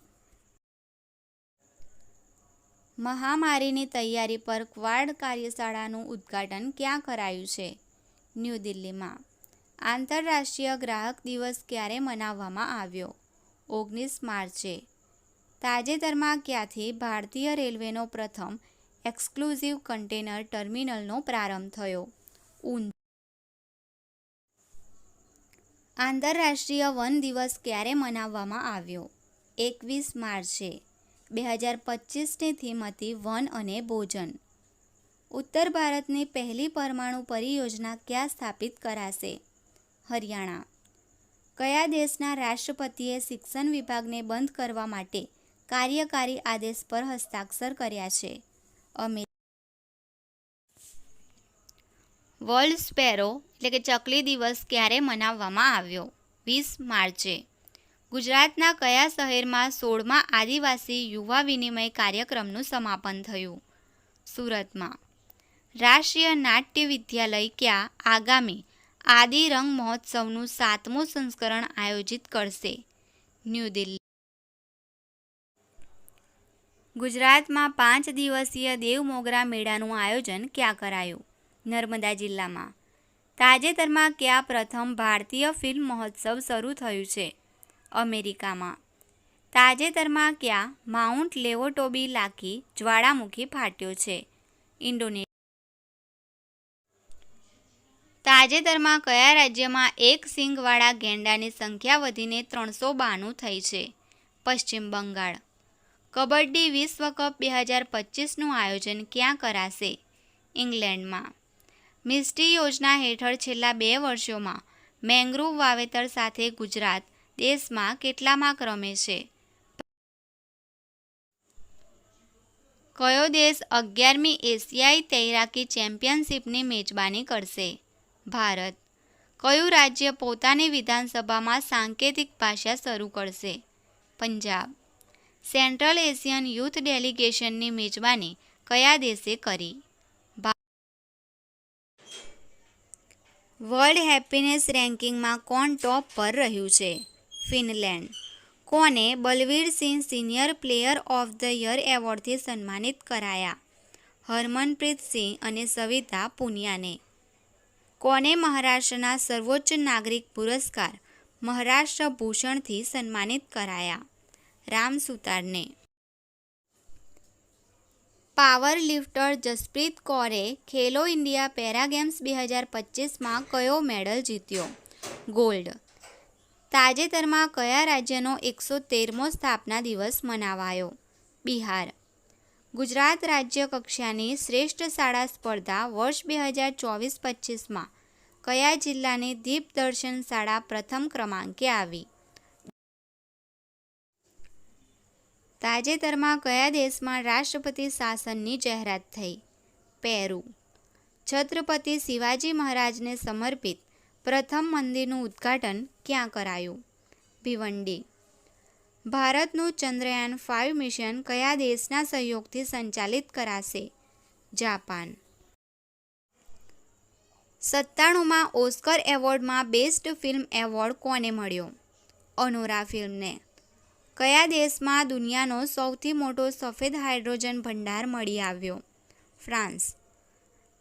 મહામારીની તૈયારી પર ક્વાડ કાર્યશાળાનું ઉદ્ઘાટન ક્યાં કરાયું છે? ન્યૂ દિલ્હીમાં. આંતરરાષ્ટ્રીય ગ્રાહક દિવસ ક્યારે મનાવવામાં આવ્યો? 19 માર્ચે. તાજેતરમાં ક્યાંથી ભારતીય રેલવેનો પ્રથમ એક્સક્લુઝિવ કન્ટેનર ટર્મિનલનો પ્રારંભ થયો? ઊંઝ. આંતરરાષ્ટ્રીય વન દિવસ ક્યારે મનાવવામાં આવ્યો? 21 માર્ચે. 2025ની થીમ હતી વન અને ભોજન. ઉત્તર ભારતની પહેલી પરમાણુ પરિયોજના ક્યાં સ્થાપિત કરાશે? હરિયાણા. કયા દેશના રાષ્ટ્રપતિએ શિક્ષણ વિભાગને બંધ કરવા માટે કાર્યકારી આદેશ પર હસ્તાક્ષર કર્યા છે? અમેરિકા. વર્લ્ડ સ્પેરો એટલે કે ચકલી દિવસ ક્યારે મનાવવામાં આવ્યો? 20 માર્ચે. ગુજરાતના કયા શહેરમાં 16મા આદિવાસી યુવા વિનિમય કાર્યક્રમનું સમાપન થયું? સુરતમાં. રાષ્ટ્રીય નાટ્ય વિદ્યાલય ક્યાં આગામી આદિ રંગ મહોત્સવનું 7મું સંસ્કરણ આયોજિત કરશે? ન્યૂ દિલ્હી. ગુજરાતમાં 5 દિવસીય દેવ મોગરા મેળાનું આયોજન ક્યાં કરાયું? નર્મદા જિલ્લામાં. તાજેતરમાં ક્યાં પ્રથમ ભારતીય ફિલ્મ મહોત્સવ શરૂ થયું છે? અમેરિકામાં. તાજેતરમાં ક્યાં માઉન્ટ લેવોટોબી લાકી જ્વાળામુખી ફાટ્યો છે? ઇન્ડોનેશિયા. તાજેતરમાં કયા રાજ્યમાં એક સિંગવાળા ગેંડાની સંખ્યા વધીને 392 થઈ છે? પશ્ચિમ બંગાળ. કબડ્ડી વિશ્વ કપ 2025નું આયોજન ક્યાં કરાશે? ઇંગ્લેન્ડમાં. મિસ્ટી યોજના હેઠળ છેલ્લા 2 વર્ષોમાં મેંગ્રુવ વાવેતર સાથે ગુજરાત દેશમાં કેટલામા ક્રમે છે? કયો દેશ 11મી એશિયાઈ તૈરાકી ચેમ્પિયનશિપની મેજબાની કરશે? ભારત. કયું રાજ્ય પોતાની વિધાનસભામાં સાંકેતિક ભાષા શરૂ કરશે? પંજાબ. સેન્ટ્રલ એશિયન યુથ ડેલિગેશનની મેજબાની કયા દેશે કરી? વર્લ્ડ હેપીનેસ રેન્કિંગમાં કોણ ટોપ પર રહ્યું છે? ફિનલેન્ડ. કોને Balvirsinh senior player of the year એવોર્ડથી સન્માનિત કરાયા? હરમનપ્રીત સિંહ અને સવિતા પુનિયાને. કોને મહારાષ્ટ્રના સર્વોચ્ચ નાગરિક પુરસ્કાર મહારાષ્ટ્ર ભૂષણથી સન્માનિત કરાયા? રામ સુતારને. પાવર લિફ્ટર જસપ્રીત કૌરે ખેલો ઇન્ડિયા પેરા ગેમ્સ 2025માં કયો મેડલ જીત્યો? ગોલ્ડ. તાજેતરમાં કયા રાજ્યનો 113મો સ્થાપના દિવસ મનાવાયો? બિહાર. ગુજરાત રાજ્ય કક્ષાની શ્રેષ્ઠ શાળા સ્પર્ધા વર્ષ 2024-25માં કયા જિલ્લાની દીપદર્શન શાળા પ્રથમ ક્રમાંકે આવી? તાજેતરમાં કયા દેશમાં રાષ્ટ્રપતિ શાસનની જાહેરાત થઈ? પેરુ. છત્રપતિ શિવાજી મહારાજને સમર્પિત પ્રથમ મંદિરનું ઉદ્ઘાટન ક્યાં કરાયું? ભિવંડી. ભારતનું ચંદ્રયાન 5 મિશન કયા દેશના સહયોગથી સંચાલિત કરાશે? જાપાન. 97માં ઓસ્કર એવોર્ડમાં બેસ્ટ ફિલ્મ એવોર્ડ કોને મળ્યો? અનોરા ફિલ્મને. કયા દેશમાં દુનિયાનો સૌથી મોટો સફેદ હાઇડ્રોજન ભંડાર મળી આવ્યો? ફ્રાન્સ.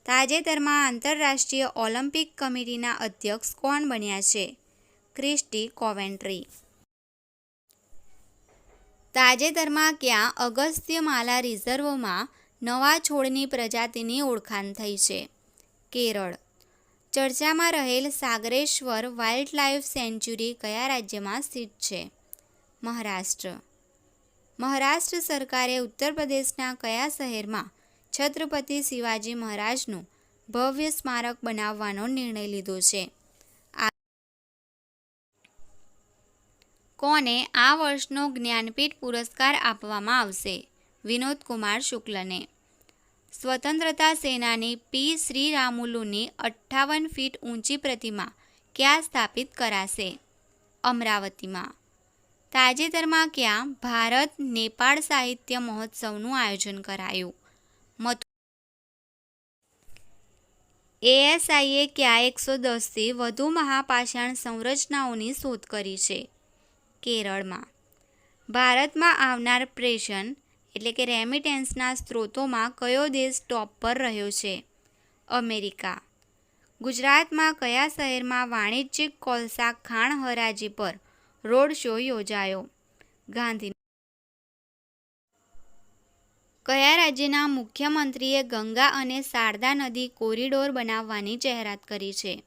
તાજેતરમાં આંતરરાષ્ટ્રીય ઓલિમ્પિક કમિટીના અધ્યક્ષ કોણ બન્યા છે? ક્રિસ્ટી કોવેન્ટ્રી. તાજેતરમાં ક્યાં અગસ્ત્યમાલા રિઝર્વમાં નવા છોડની પ્રજાતિની ઓળખાણ થઈ છે? કેરળ. ચર્ચામાં રહેલ સાગરેશ્વર વાઇલ્ડલાઇફ સેન્ચ્યુરી કયા રાજ્યમાં સ્થિત છે? મહારાષ્ટ્ર. મહારાષ્ટ્ર સરકારે ઉત્તર પ્રદેશના કયા શહેરમાં છત્રપતિ શિવાજી મહારાજનું ભવ્ય સ્મારક બનાવવાનો નિર્ણય લીધો છે? કોને આ વર્ષનો જ્ઞાનપીઠ પુરસ્કાર આપવામાં આવશે? વિનોદ કુમાર શુક્લને. સ્વતંત્રતા સેનાની પી. શ્રીરામુલુની 58 ફીટ ઊંચી પ્રતિમા ક્યાં સ્થાપિત કરાશે? અમરાવતીમાં. તાજેતરમાં ક્યાં ભારત નેપાળ સાહિત્ય મહોત્સવનું આયોજન કરાયું? એએસઆઈએ ક્યાં 110થી વધુ મહાપાષાણ સંરચનાઓની શોધ કરી છે? કેરળમાં. ભારતમાં આવનાર પ્રેષણ એટલે કે રેમિટેન્સના સ્ત્રોતોમાં કયો દેશ ટોપ પર રહ્યો છે? અમેરિકા. ગુજરાતમાં કયા શહેરમાં વાણિજ્યિક કોલસા ખાણ હરાજી પર રોડ શો યોજાયો? ગાંધીનગર. કયા રાજ્યના મુખ્યમંત્રીએ ગંગા અને શારદા નદી કોરિડોર બનાવવાની જાહેરાત કરી છે?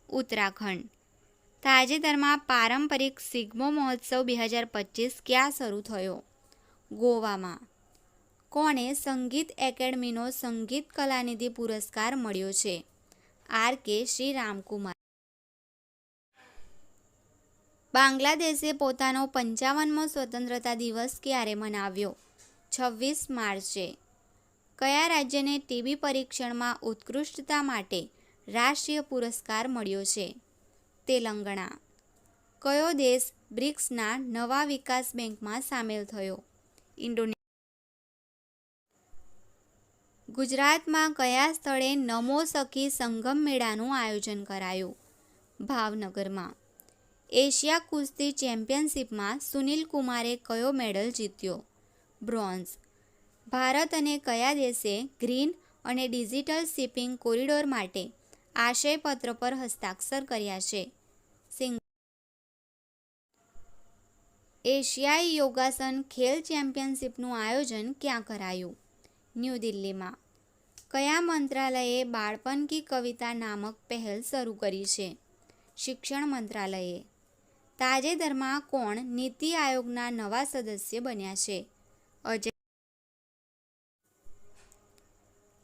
ઉત્તરાખંડ. તાજેતરમાં પારંપરિક સિગ્મો મહોત્સવ 2025 ક્યાં શરૂ થયો? ગોવામાં. કોને સંગીત એકેડમીનો સંગીત કલાનિધિ પુરસ્કાર મળ્યો છે? આર.કે. શ્રીરામકુમાર. બાંગ્લાદેશે પોતાનો 55મો સ્વતંત્રતા દિવસ ક્યારે મનાવ્યો? 26 માર્ચે. કયા રાજ્યને ટીબી પરીક્ષણમાં ઉત્કૃષ્ટતા માટે રાષ્ટ્રીય પુરસ્કાર મળ્યો છે? તેલંગણા. કયો દેશ બ્રિક્સના નવા વિકાસ બેંકમાં સામેલ થયો? ઇન્ડોનેશિયા. ગુજરાતમાં કયા સ્થળે નમો સખી સંગમ મેળાનું આયોજન કરાયું? ભાવનગરમાં. એશિયા કુસ્તી ચેમ્પિયનશિપમાં સુનિલ કુમારે કયો મેડલ જીત્યો? બ્રોન્ઝ. ભારત અને કયા દેશે ગ્રીન અને ડિજિટલ શિપિંગ કોરિડોર માટે આશયપત્ર પર હસ્તાક્ષર કર્યા છે? એશિયાઈ યોગાસન ખેલ ચેમ્પિયનશિપનું આયોજન ક્યાં કરાયું? ન્યૂ દિલ્હીમાં. કયા મંત્રાલયે બાળપણ કી કવિતા નામક પહેલ શરૂ કરી છે? શિક્ષણ મંત્રાલયે. તાજેતરમાં કોણ નીતિ આયોગના નવા સદસ્ય બન્યા છે? અજય.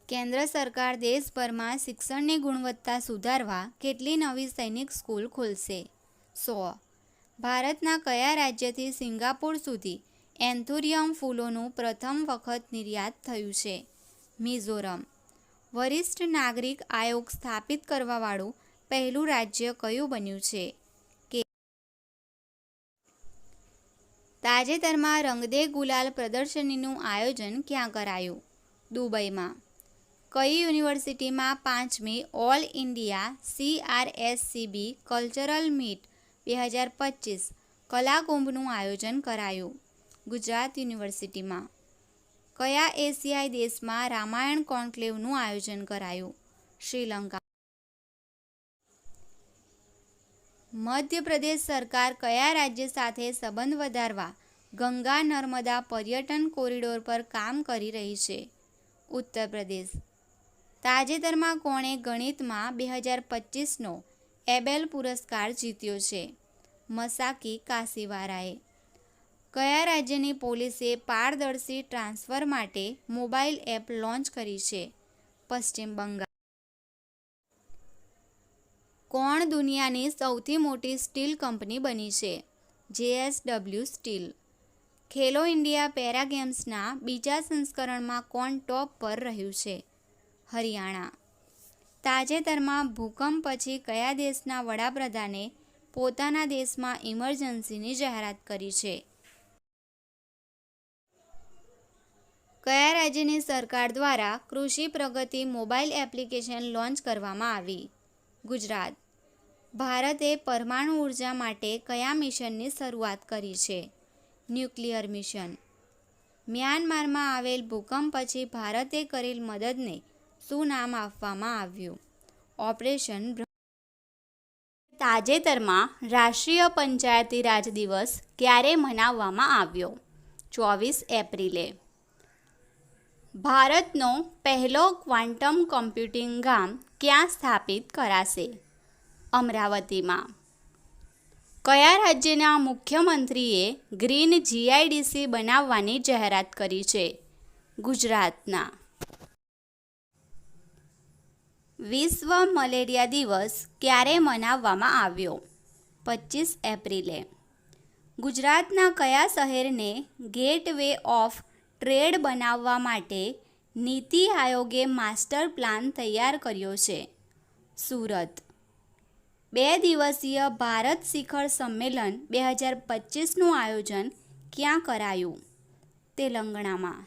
કેન્દ્ર સરકાર દેશભરમાં શિક્ષણની ગુણવત્તા સુધારવા કેટલી નવી સૈનિક સ્કૂલ ખોલશે? 100. ભારતના કયા રાજ્યથી સિંગાપોર સુધી એન્થુરિયમ ફૂલોનું પ્રથમ વખત નિર્યાત થયું છે? મિઝોરમ. વરિષ્ઠ નાગરિક આયોગ સ્થાપિત કરવાવાળું પહેલું રાજ્ય કયું બન્યું છે? તાજેતરમાં રંગદે ગુલાલ પ્રદર્શનીનું આયોજન ક્યાં કરાયું? દુબઈમાં. કઈ યુનિવર્સિટીમાં 5મી all India CRSCB cultural meet 2025 કલાકુંભનું આયોજન કરાયું? ગુજરાત યુનિવર્સિટીમાં. કયા એશિયાઈ દેશમાં રામાયણ કોન્ક્લેવનું આયોજન કરાયું? શ્રીલંકા. મધ્યપ્રદેશ સરકાર કયા રાજ્ય સાથે સંબંધ વધારવા ગંગા નર્મદા પર્યટન કોરિડોર પર કામ કરી રહી છે? ઉત્તર પ્રદેશ. તાજેતરમાં કોણે ગણિતમાં 2025નો એબેલ પુરસ્કાર જીત્યો છે? મસાકી કાસીવારાએ. કયા રાજ્યની પોલીસે પારદર્શી ટ્રાન્સફર માટે મોબાઈલ એપ લોન્ચ કરી છે? પશ્ચિમ બંગાળ. કોણ દુનિયાની સૌથી મોટી સ્ટીલ કંપની બની છે? JSW steel. Khelo India para ગેમ્સના બીજા સંસ્કરણમાં કોણ ટોપ પર રહ્યું છે? હરિયાણા. તાજેતરમાં ભૂકંપ પછી કયા દેશના વડાપ્રધાને પોતાના દેશમાં ઇમરજન્સીની જાહેરાત કરી છે? કયા રાજ્યની સરકાર દ્વારા કૃષિ પ્રગતિ મોબાઈલ એપ્લિકેશન લોન્ચ કરવામાં આવી? ગુજરાત. ભારતે પરમાણુ ઉર્જા માટે કયા મિશનની શરૂઆત કરી છે? Nuclear mission. મ્યાનમારમાં આવેલ ભૂકંપ પછી ભારતે કરેલ મદદને શું નામ આપવામાં આવ્યું? ઓપરેશન. તાજેતરમાં રાષ્ટ્રીય પંચાયતી રાજ દિવસ ક્યારે મનાવવામાં આવ્યો? 24 એપ્રિલે. ભારતનો પહેલો ક્વોન્ટમ કમ્પ્યુટિંગ ગામ ક્યાં સ્થાપિત કરાશે? અમરાવતીમાં. કયા રાજ્યના મુખ્યમંત્રીએ ગ્રીન જીઆઈડીસી બનાવવાની જાહેરાત કરી છે? ગુજરાતના. વિશ્વ મલેરિયા દિવસ ક્યારે મનાવવામાં આવ્યો? 25 એપ્રિલે. ગુજરાતના કયા શહેરને ગેટવે ઓફ ટ્રેડ બનાવવા માટે નીતિ આયોગે માસ્ટર પ્લાન તૈયાર કર્યો છે? સુરત. 2 દિવસીય ભારત શિખર સંમેલન 2025નું આયોજન ક્યાં કરાયું? તેલંગાણામાં.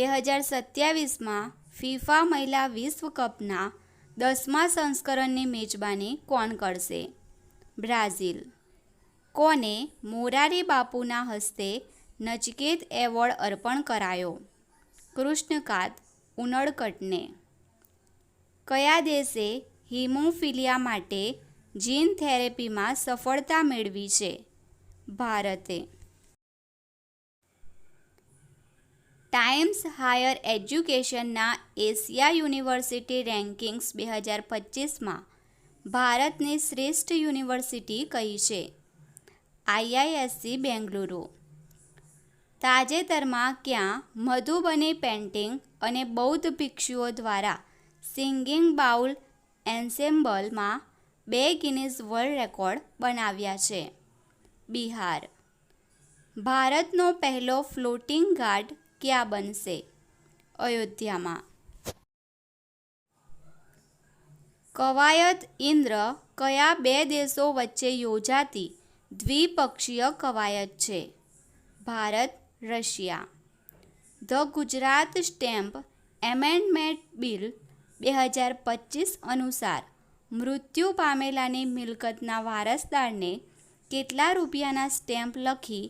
2027માં ફિફા મહિલા વિશ્વકપના 10મા સંસ્કરણની મેજબાની કોણ કરશે? બ્રાઝિલ. કોને મોરારી બાપુના હસ્તે નચિકેત એવોર્ડ અર્પણ કરાયો? કૃષ્ણકાંત ઉનડકટને. કયા દેશે હિમોફિલિયા માટે જીન થેરેપીમાં સફળતા મેળવી છે? ભારતે. ટાઈમ્સ હાયર એજ્યુકેશનના એશિયા યુનિવર્સિટી રેન્કિંગ્સ 2025માં ભારતની શ્રેષ્ઠ યુનિવર્સિટી કઈ છે? આઈઆઈએસસી બેંગલુરુ. તાજેતરમાં ક્યાં મધુબની પેઇન્ટિંગ અને બૌદ્ધ ભિક્ષુઓ દ્વારા સિંગિંગ બાઉલ એન્સેમ્બલમાં 2 ગિનીઝ વર્લ્ડ રેકોર્ડ બનાવ્યા છે? બિહાર. ભારતનો પહેલો ફ્લોટિંગ ઘાટ ક્યાં બનશે? અયોધ્યામાં. કવાયત ઇન્દ્ર કયા 2 દેશો વચ્ચે યોજાતી દ્વિપક્ષીય કવાયત છે? Bharat Russia. The Gujarat stamp amendment bill 2025 અનુસાર મૃત્યુ પામેલાની મિલકતના વારસદારને કેટલા રૂપિયાના સ્ટેમ્પ લખી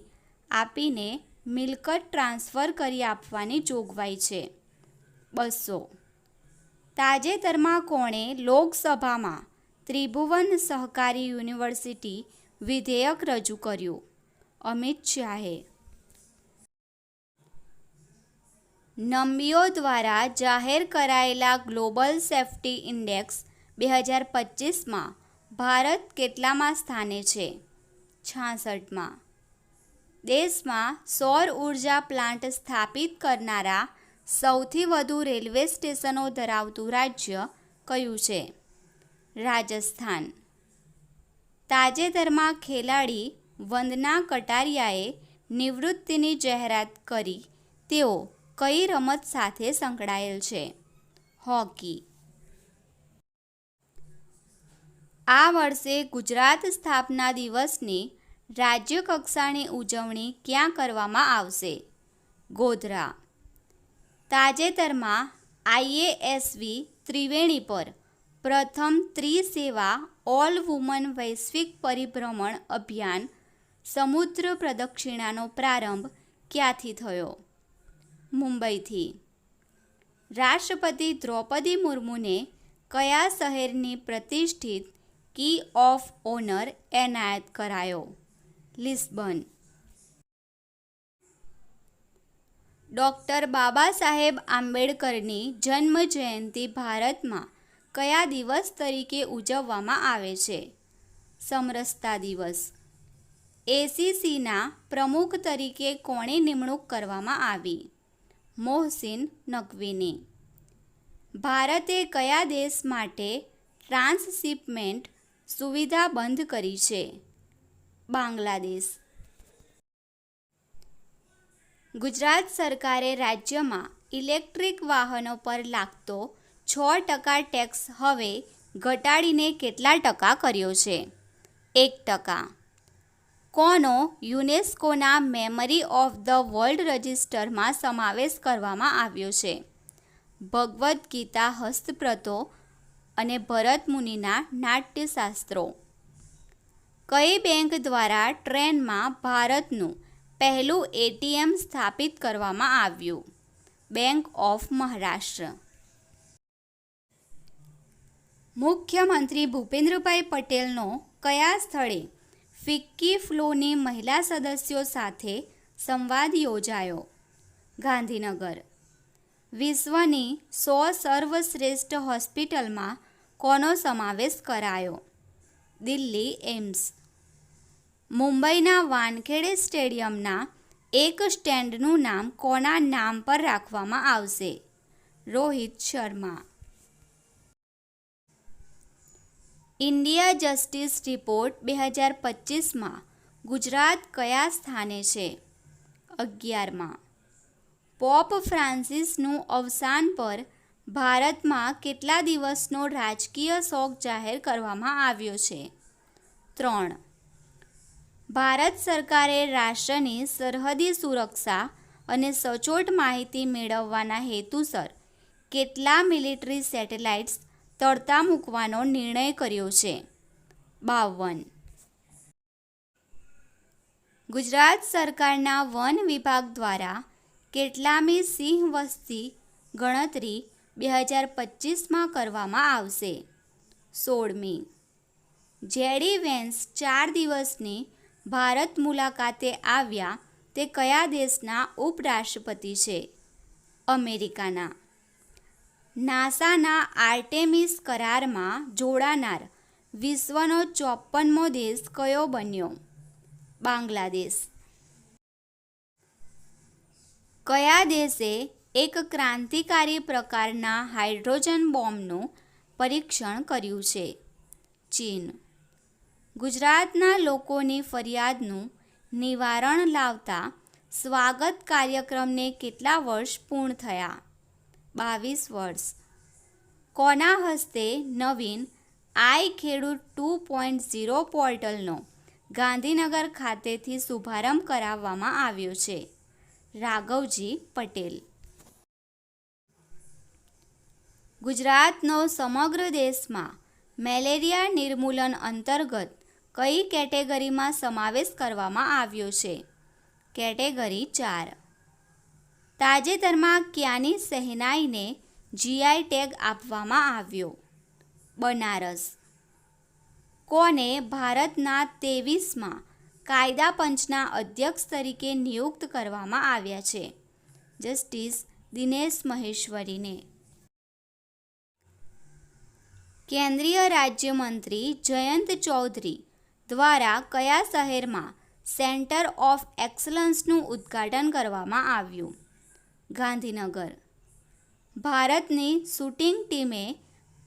આપીને મિલકત ટ્રાન્સફર કરી આપવાની જોગવાઈ છે? 200. તાજેતરમાં કોણે લોકસભામાં ત્રિભુવન સહકારી યુનિવર્સિટી વિધેયક રજૂ કર્યું? અમિત શાહે. નમ્બીઓ દ્વારા જાહેર કરાયેલા ગ્લોબલ સેફ્ટી ઇન્ડેક્સ 2025માં ભારત કેટલામાં સ્થાને છે? 66માં. દેશમાં સૌર ઉર્જા પ્લાન્ટ સ્થાપિત કરનારા સૌથી વધુ રેલવે સ્ટેશનો ધરાવતું રાજ્ય કયું છે? રાજસ્થાન. તાજેતરમાં ખેલાડી વંદના કટારિયાએ નિવૃત્તિની જાહેરાત કરી. તેઓ કઈ રમત સાથે સંકળાયેલ છે? હોકી. આ વર્ષે ગુજરાત સ્થાપના દિવસની રાજ્ય કક્ષાની ઉજવણી ક્યાં કરવામાં આવશે? ગોધરા. તાજેતરમાં આઈએએસવી ત્રિવેણી પર પ્રથમ ત્રિસેવા ઓલ વુમન વૈશ્વિક પરિભ્રમણ અભિયાન સમુદ્ર પ્રદક્ષિણાનો પ્રારંભ ક્યાંથી થયો? મુંબઈથી. રાષ્ટ્રપતિ દ્રૌપદી મુર્મુને કયા શહેરની પ્રતિષ્ઠિત કી ઓફ ઓનર એનાયત કરાયો? લિસ્બન. ડૉક્ટર બાબા સાહેબ આંબેડકરની જન્મ જયંતિ ભારતમાં કયા દિવસ તરીકે ઉજવવામાં આવે છે? સમરસતા દિવસ. એસીસીના પ્રમુખ તરીકે કોની નિમણૂક કરવામાં આવી? મોહસિન નકવીની. ભારતે કયા દેશ માટે ટ્રાન્સશિપમેન્ટ સુવિધા બંધ કરી છે? બાંગ્લાદેશ. ગુજરાત સરકારે રાજ્યમાં ઇલેક્ટ્રિક વાહનો પર લાગતો 6% ટેક્સ હવે ઘટાડીને કેટલા ટકા કર્યો છે? 1%. કોનો યુનેસ્કોના મેમરી ઓફ ધ વર્લ્ડ રજિસ્ટરમાં સમાવેશ કરવામાં આવ્યો છે? ભગવદ્ ગીતા હસ્તપ્રતો અને ભરત મુનિના નાટ્યશાસ્ત્રો. કઈ બેંક દ્વારા ટ્રેનમાં ભારતનું પહેલું એટીએમ સ્થાપિત કરવામાં આવ્યું? Bank of Maharashtra. મુખ્યમંત્રી ભૂપેન્દ્રભાઈ પટેલનો કયા સ્થળે ફિક્કી ફ્લોની મહિલા સદસ્યો સાથે સંવાદ યોજાયો? ગાંધીનગર. વિશ્વની 100 સર્વશ્રેષ્ઠ હોસ્પિટલમાં કોનો સમાવેશ કરાયો? દિલ્હી એમ્સ. મુંબઈના વાનખેડે સ્ટેડિયમના એક સ્ટેન્ડનું નામ કોના નામ પર રાખવામાં આવશે? Rohit Sharma. India justice report 2025માં ગુજરાત કયા સ્થાને છે? 11માં. પોપ ફ્રાન્સિસનું અવસાન પર ભારતમાં કેટલા દિવસનો રાજકીય શોક જાહેર કરવામાં આવ્યો છે? 3. ભારત સરકારે રાષ્ટ્રની સરહદી સુરક્ષા અને સચોટ માહિતી મેળવવાના હેતુસર કેટલા મિલિટરી સેટેલાઇટ્સ તરતા મૂકવાનો નિર્ણય કર્યો છે? 52. ગુજરાત સરકારના વન વિભાગ દ્વારા કેટલામી સિંહ વસ્તી ગણતરી 2025માં કરવામાં આવશે? 16મી. જેડી વેન્સ 4 દિવસની ભારત મુલાકાતે આવ્યા તે કયા દેશના ઉપરાષ્ટ્રપતિ છે? અમેરિકાના. નાસાના આર્ટેમિસ કરારમાં જોડાનાર વિશ્વનો 54મો દેશ કયો બન્યો? બાંગ્લાદેશ. કયા દેશે એક ક્રાંતિકારી પ્રકારના હાઇડ્રોજન બોમ્બનું પરીક્ષણ કર્યું છે? ચીન. ગુજરાતના લોકોની ફરિયાદનું નિવારણ લાવતા સ્વાગત કાર્યક્રમને કેટલા વર્ષ પૂર્ણ થયા? 22 વર્ષ. કોના હસ્તે નવીન આઈ ખેડૂત 2.0 પોર્ટલનો ગાંધીનગર ખાતેથી શુભારંભ કરાવવામાં આવ્યો છે? રાઘવજી પટેલ. ગુજરાતનો સમગ્ર દેશમાં મેલેરિયા નિર્મૂલન અંતર્ગત કઈ કેટેગરીમાં સમાવેશ કરવામાં આવ્યો છે? કેટેગરી 4. તાજેતરમાં ક્યાંની શહેનાઈને જીઆઈ ટેગ આપવામાં આવ્યો? બનારસ. કોને ભારતના 23માં કાયદા પંચના અધ્યક્ષ તરીકે નિયુક્ત કરવામાં આવ્યા છે? જસ્ટિસ દિનેશ મહેશ્વરીને. કેન્દ્રીય રાજ્યમંત્રી જયંત ચૌધરી દ્વારા કયા શહેરમાં સેન્ટર ઓફ એક્સલન્સનું ઉદ્ઘાટન કરવામાં આવ્યું? ગાંધીનગર. ભારતની શૂટિંગ ટીમે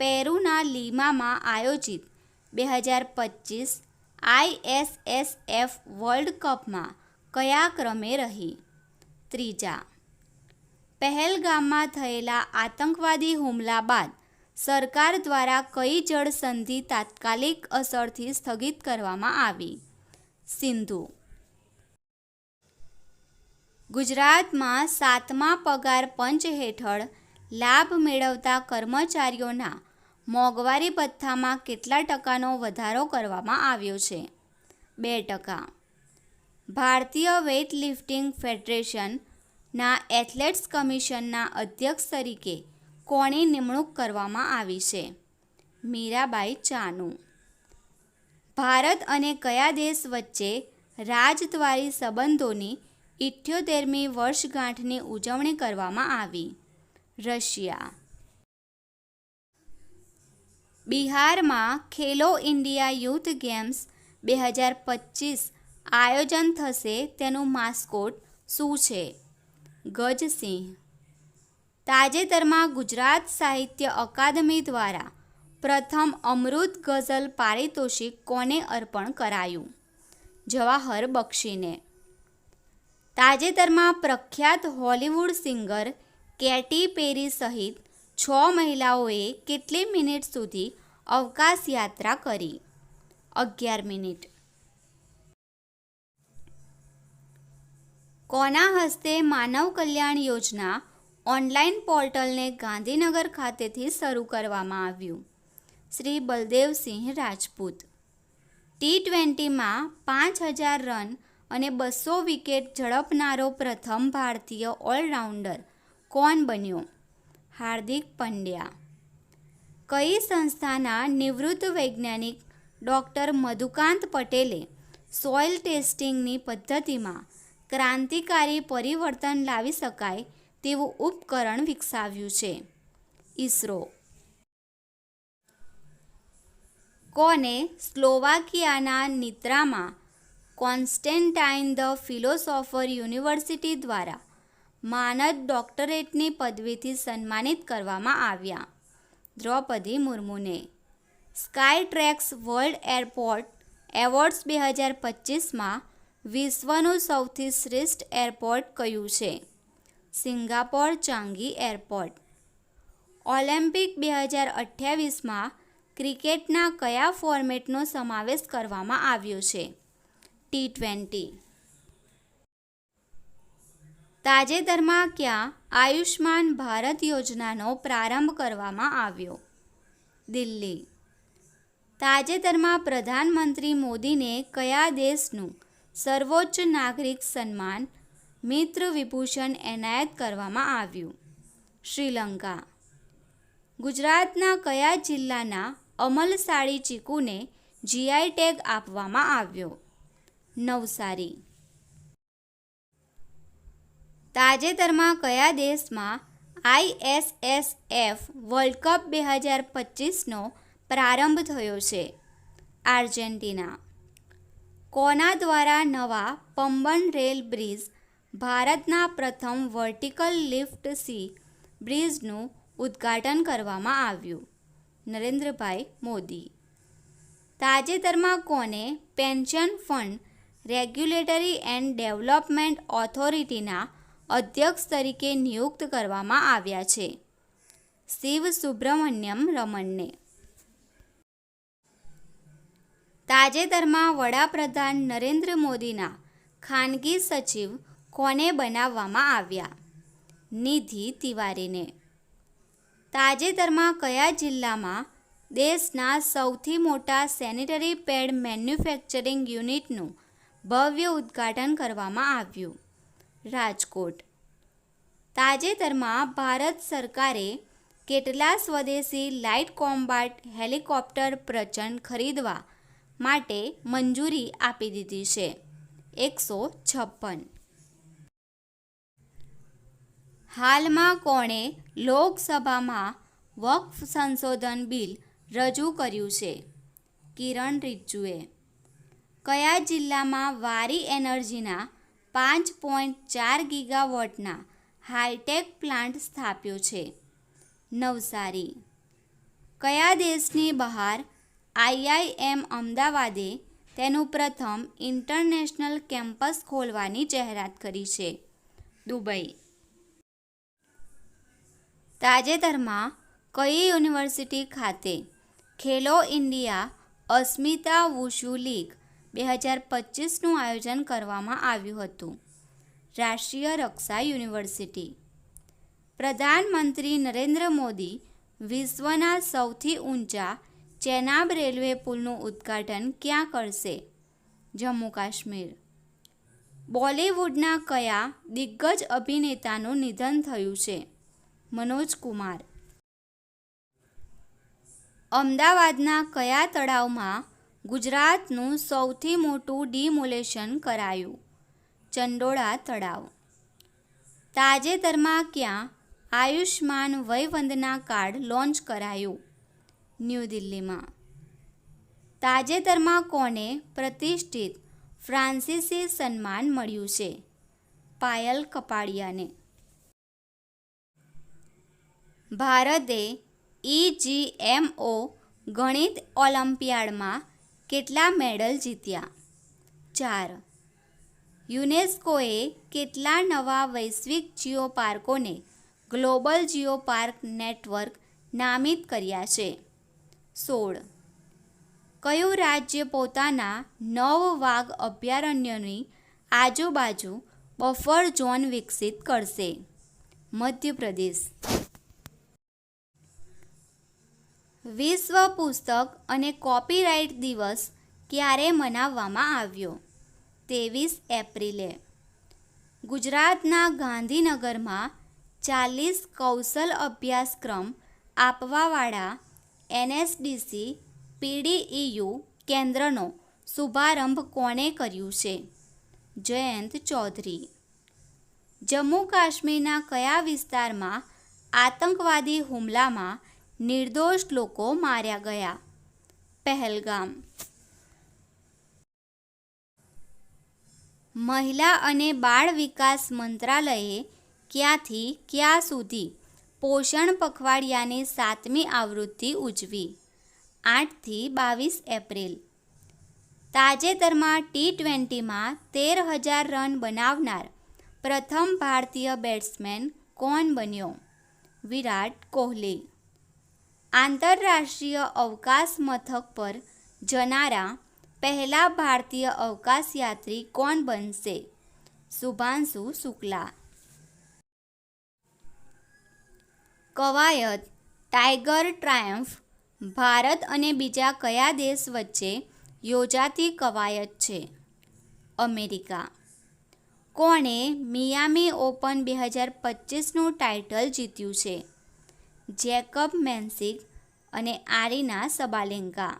પેરુના લીમામાં આયોજિત 2025 ISSF વર્લ્ડ કપમાં કયા ક્રમે રહી? 3જા. પહેલગામમાં થયેલા આતંકવાદી હુમલા બાદ સરકાર દ્વારા કઈ જળ સંધિ તાત્કાલિક અસરથી સ્થગિત કરવામાં આવી? સિંધુ. ગુજરાતમાં 7મા પગાર પંચ હેઠળ લાભ મેળવતા કર્મચારીઓના મોંઘવારી ભથ્થામાં કેટલા ટકાનો વધારો કરવામાં આવ્યો છે? 2%. ભારતીય વેઇટલિફ્ટિંગ ફેડરેશનના એથ્લેટ્સ કમિશનના અધ્યક્ષ તરીકે કોની નિમણૂક કરવામાં આવી છે? મીરાબાઈ ચાનુ. ભારત અને કયા દેશ વચ્ચે રાજદ્વારી સંબંધોની 78મી વર્ષગાંઠની ઉજવણી કરવામાં આવી? રશિયા. બિહારમાં ખેલો ઇન્ડિયા યુથ ગેમ્સ 2025 આયોજન થશે તેનું માસ્કોટ શું છે? ગજસિંહ. તાજેતરમાં ગુજરાત સાહિત્ય અકાદમી દ્વારા પ્રથમ અમૃત ગઝલ પારિતોષિક કોને અર્પણ કરાયું? જવાહર બક્ષીને. તાજેતરમાં પ્રખ્યાત હોલિવૂડ સિંગર કેટી પેરી સહિત 6 મહિલાઓએ કેટલી મિનિટ સુધી અવકાશ યાત્રા કરી? 11 મિનિટ. કોના હસ્તે માનવ કલ્યાણ યોજના ઓનલાઈન પોર્ટલને ગાંધીનગર ખાતેથી શરૂ કરવામાં આવ્યું? શ્રી બલદેવસિંહ રાજપૂત. T20માં 5000 રન અને 200 વિકેટ ઝડપનારો પ્રથમ ભારતીય ઓલરાઉન્ડર કોણ બન્યો? હાર્દિક પંડ્યા. કઈ સંસ્થાના નિવૃત્ત વૈજ્ઞાનિક ડૉક્ટર મધુકાંત પટેલે સોઇલ ટેસ્ટિંગની પદ્ધતિમાં ક્રાંતિકારી પરિવર્તન લાવી શકાય તેવું ઉપકરણ વિકસાવ્યું છે. ઇસરો. કોને સ્લોવાકિયાના નિત્રામાં કોન્સ્ટેન્ટાઇન ધ ફિલોસોફર યુનિવર્સિટી દ્વારા માનદ ડોક્ટરેટની પદવીથી સન્માનિત કરવામાં આવ્યા? દ્રૌપદી મુર્મુને. સ્કાયટ્રેક્સ વર્લ્ડ એરપોર્ટ એવોર્ડ્સ 2025માં વિશ્વનું સૌથી શ્રેષ્ઠ એરપોર્ટ કયું છે? Singapore Changi airport. ઓલિમ્પિક 2028માં ક્રિકેટના કયા ફોર્મેટનો સમાવેશ કરવામાં આવ્યો છે? T20. તાજેતરમાં ક્યાં આયુષ્માન ભારત યોજનાનો પ્રારંભ કરવામાં આવ્યો? દિલ્હી. તાજેતરમાં પ્રધાનમંત્રી મોદીને કયા દેશનું સર્વોચ્ચ નાગરિક સન્માન મિત્ર વિભૂષણ એનાયત કરવામાં આવ્યું? શ્રીલંકા. ગુજરાતના કયા જિલ્લાના અમલસાડી ચીકુને જીઆઈ ટેગ આપવામાં આવ્યો? નવસારી. તાજેતરમાં કયા દેશમાં ISSF વર્લ્ડ કપ 2025નો પ્રારંભ થયો છે? આર્જેન્ટિના. કોના દ્વારા નવા પમ્બન રેલ બ્રિજ ભારતના પ્રથમ વર્ટિકલ લિફ્ટ સી બ્રિજનું ઉદ્ઘાટન કરવામાં આવ્યું? નરેન્દ્રભાઈ મોદી. તાજેતરમાં કોને pension fund regulatory and development ઓથોરિટીના અધ્યક્ષ તરીકે નિયુક્ત કરવામાં આવ્યા છે? શિવ સુબ્રમણ્યમ રમણને. તાજેતરમાં વડાપ્રધાન નરેન્દ્ર મોદીના ખાનગી સચિવ કોને બનાવવામાં આવ્યા? નિધિ તિવારીને. તાજેતરમાં કયા જિલ્લામાં દેશના સૌથી મોટા સેનિટરી પેડ મેન્યુફેક્ચરિંગ યુનિટનું ભવ્ય ઉદ્ઘાટન કરવામાં આવ્યું? રાજકોટ. તાજેતરમાં ભારત સરકારે કેટલા સ્વદેશી લાઇટ કોમ્બાટ હેલિકોપ્ટર પ્રચંડ ખરીદવા માટે મંજૂરી આપી દીધી છે? 156. હાલમાં કોણે લોકસભામાં વક્ફ સંશોધન બિલ રજૂ કર્યું છે? કિરણ રિજ્જુએ. કયા જિલ્લામાં વારી એનર્જીના 5.4 ગીગાવોટના હાઈટેક પ્લાન્ટ સ્થાપ્યો છે? નવસારી. કયા દેશની બહાર IIM અમદાવાદે તેનું પ્રથમ ઇન્ટરનેશનલ કેમ્પસ ખોલવાની જાહેરાત કરી છે? દુબઈ. તાજેતરમાં કઈ યુનિવર્સિટી ખાતે ખેલો ઇન્ડિયા અસ્મિતા વુશુ લીગ 2025નું આયોજન કરવામાં આવ્યું હતું? રાષ્ટ્રીય રક્ષા યુનિવર્સિટી. પ્રધાનમંત્રી નરેન્દ્ર મોદી વિશ્વના સૌથી ઊંચા ચેનાબ રેલવે પુલનું ઉદ્ઘાટન ક્યાં કરશે? જમ્મુ કાશ્મીર. બોલિવૂડના કયા દિગ્ગજ અભિનેતાનું નિધન થયું છે? મનોજ કુમાર. અમદાવાદના કયા તળાવમાં ગુજરાતનું સૌથી મોટું ડિમોલેશન કરાયું? ચંડોળા તળાવ. તાજેતરમાં ક્યાં આયુષ્માન વયવંદના કાર્ડ લોન્ચ કરાયું? ન્યૂ દિલ્હીમાં. તાજેતરમાં કોને પ્રતિષ્ઠિત ફ્રાન્સીસી સન્માન મળ્યું છે? પાયલ કપાડિયાને. ભારતે EGMO ગણિત ઓલિમ્પિયાડમાં કેટલા મેડલ જીત્યા? 4. યુનેસ્કોએ કેટલા નવા વૈશ્વિક જીઓ પાર્કોને ગ્લોબલ જીઓ પાર્ક નેટવર્ક નામિત કર્યા છે? 16. કયું રાજ્ય પોતાના 9 વાઘ અભયારણ્યોની આજુબાજુ બફર ઝોન વિકસિત કરશે? મધ્યપ્રદેશ. વિશ્વ પુસ્તક અને કોપીરાઇટ દિવસ ક્યારે મનાવવામાં આવ્યો? 23 એપ્રિલે. ગુજરાતના ગાંધીનગરમાં 40 કૌશલ અભ્યાસક્રમ આપવાવાળા NSDC PDEU કેન્દ્રનો શુભારંભ કોણે કર્યું છે? જયંત ચૌધરી. જમ્મુ કાશ્મીરના કયા વિસ્તારમાં આતંકવાદી હુમલામાં નિર્દોષ લોકો માર્યા ગયા? પહેલગામ. મહિલા અને બાળ વિકાસ મંત્રાલયે ક્યાંથી ક્યાં સુધી પોષણ પખવાડિયાની 7મી આવૃત્તિ ઉજવી? 8થી 22 એપ્રિલ. તાજેતરમાં T20માં 13,000 રન બનાવનાર પ્રથમ ભારતીય બેટ્સમેન કોણ બન્યો? વિરાટ કોહલી. આંતરરાષ્ટ્રીય અવકાશ મથક પર જનારા પહેલા ભારતીય અવકાશયાત્રી કોણ બનશે? શુભાંશુ શુક્લા. કવાયત ટાઇગર ટ્રાયમ્ફ ભારત અને બીજા કયા દેશ વચ્ચે યોજાતી કવાયત છે? અમેરિકા. કોણે મિયામી ઓપન 2025નું ટાઇટલ જીત્યું છે? જેકબ મેન્સિક અને આરીના સબાલેન્કા.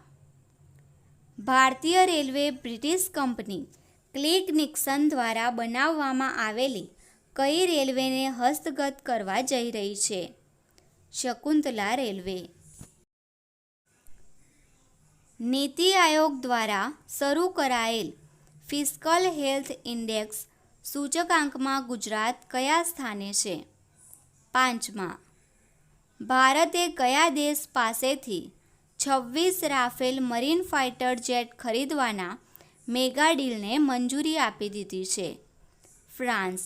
ભારતીય railway British company click Nixon દ્વારા બનાવવામાં આવેલી કઈ રેલવેને હસ્તગત કરવા જઈ રહી છે? શકુંતલા રેલવે. નીતિ આયોગ દ્વારા શરૂ કરાયેલ ફિસ્કલ હેલ્થ ઇન્ડેક્સ સૂચકાંકમાં ગુજરાત કયા સ્થાને છે? 5મા. ભારતે કયા દેશ પાસેથી 26 રાફેલ મરીન ફાઇટર જેટ ખરીદવાના મેગા ડીલને મંજૂરી આપી દીધી છે? ફ્રાન્સ.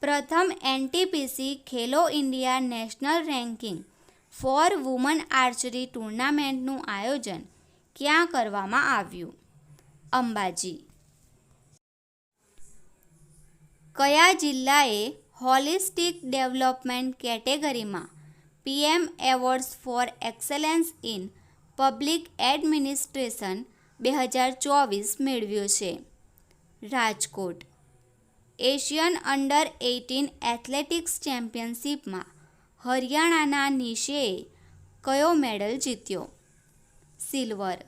પ્રથમ NTPC Khelo India national ranking for women archery ટુર્નામેન્ટનું આયોજન ક્યાં કરવામાં આવ્યું? અંબાજી. કયા જિલ્લાએ હોલિસ્ટિક ડેવલપમેન્ટ કેટેગરીમાં PM awards for excellence in public administration 2024 મેળવ્યો છે? રાજકોટ. એશિયન અંડર 18 એથ્લેટિક્સ ચેમ્પિયનશિપમાં હરિયાણાના નિશેએ કયો મેડલ જીત્યો? સિલ્વર.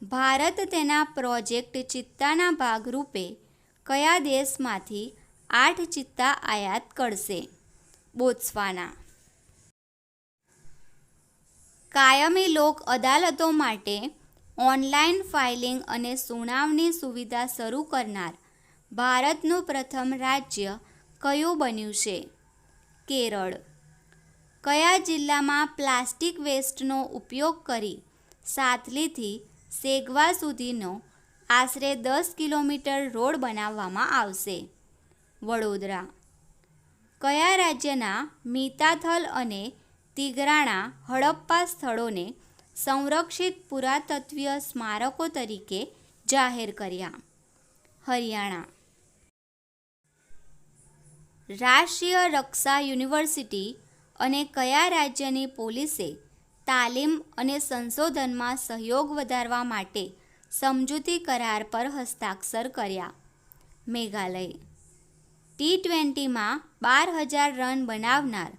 ભારત તેના પ્રોજેક્ટ ચિત્તાના ભાગરૂપે કયા દેશમાંથી 8 ચિત્તા આયાત કરશે? બોત્સવાના. કાયમી લોક અદાલતો માટે ઓનલાઈન ફાઇલિંગ અને સુનાવણી સુવિધા શરૂ કરનાર ભારતનું પ્રથમ રાજ્ય કયું બન્યું છે? કેરળ. કયા જિલ્લામાં પ્લાસ્ટિક વેસ્ટનો ઉપયોગ કરી સાથલીથી સેગવા સુધીનો આશરે 10 કિલોમીટર રોડ બનાવવામાં આવશે? વડોદરા. કયા રાજ્યના મીતાથલ અને તિગરાણા હડપ્પા સ્થળોને સંરક્ષિત પુરાતત્વીય સ્મારકો તરીકે જાહેર કર્યા? હરિયાણા. રાષ્ટ્રીય રક્ષા યુનિવર્સિટી અને કયા રાજ્યની પોલીસે તાલીમ અને સંશોધનમાં સહયોગ વધારવા માટે સમજૂતી કરાર પર હસ્તાક્ષર કર્યા? મેઘાલય. T20માં 12,000 રન બનાવનાર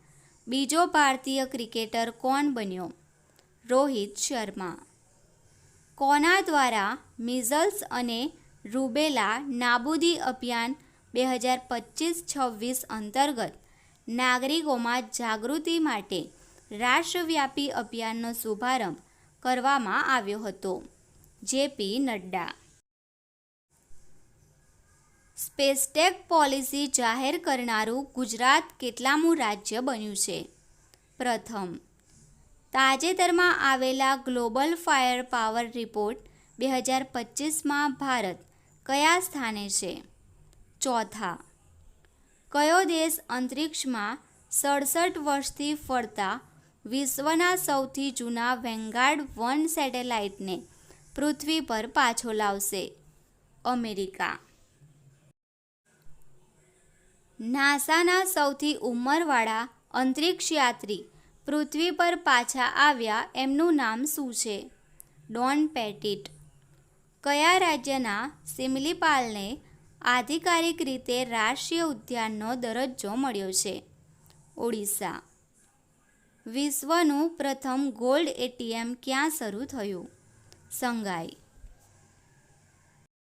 બીજો ભારતીય ક્રિકેટર કોણ બન્યો? રોહિત શર્મા. કોના દ્વારા મિઝલ્સ અને રૂબેલા નાબૂદી અભિયાન 2025-26 અંતર્ગત નાગરિકોમાં જાગૃતિ માટે રાષ્ટ્રવ્યાપી અભિયાનનો શુભારંભ કરવામાં આવ્યો હતો? JP નડ્ડા. સ્પેસટેક પોલિસી જાહેર કરનારું ગુજરાત કેટલામું રાજ્ય બન્યું છે? પ્રથમ. તાજેતરમાં આવેલા ગ્લોબલ ફાયર પાવર રિપોર્ટ 2025માં ભારત કયા સ્થાને છે? ચોથા. કયો દેશ અંતરિક્ષમાં 67 વર્ષથી ફરતા વિશ્વના સૌથી જૂના વેનગાર્ડ 1 સેટેલાઇટને પૃથ્વી પર પાછો લાવશે? અમેરિકા. નાસાના સૌથી ઉંમરવાળા અંતરિક્ષયાત્રી પૃથ્વી પર પાછા આવ્યા એમનું નામ શું છે? Don Pettit. કયા રાજ્યના સિમલીપાલને આધિકારિક રીતે રાષ્ટ્રીય ઉદ્યાનનો દરજ્જો મળ્યો છે? ઓડિશા. વિશ્વનું પ્રથમ ગોલ્ડ ATM ક્યાં શરૂ થયું? સંઘાઈ.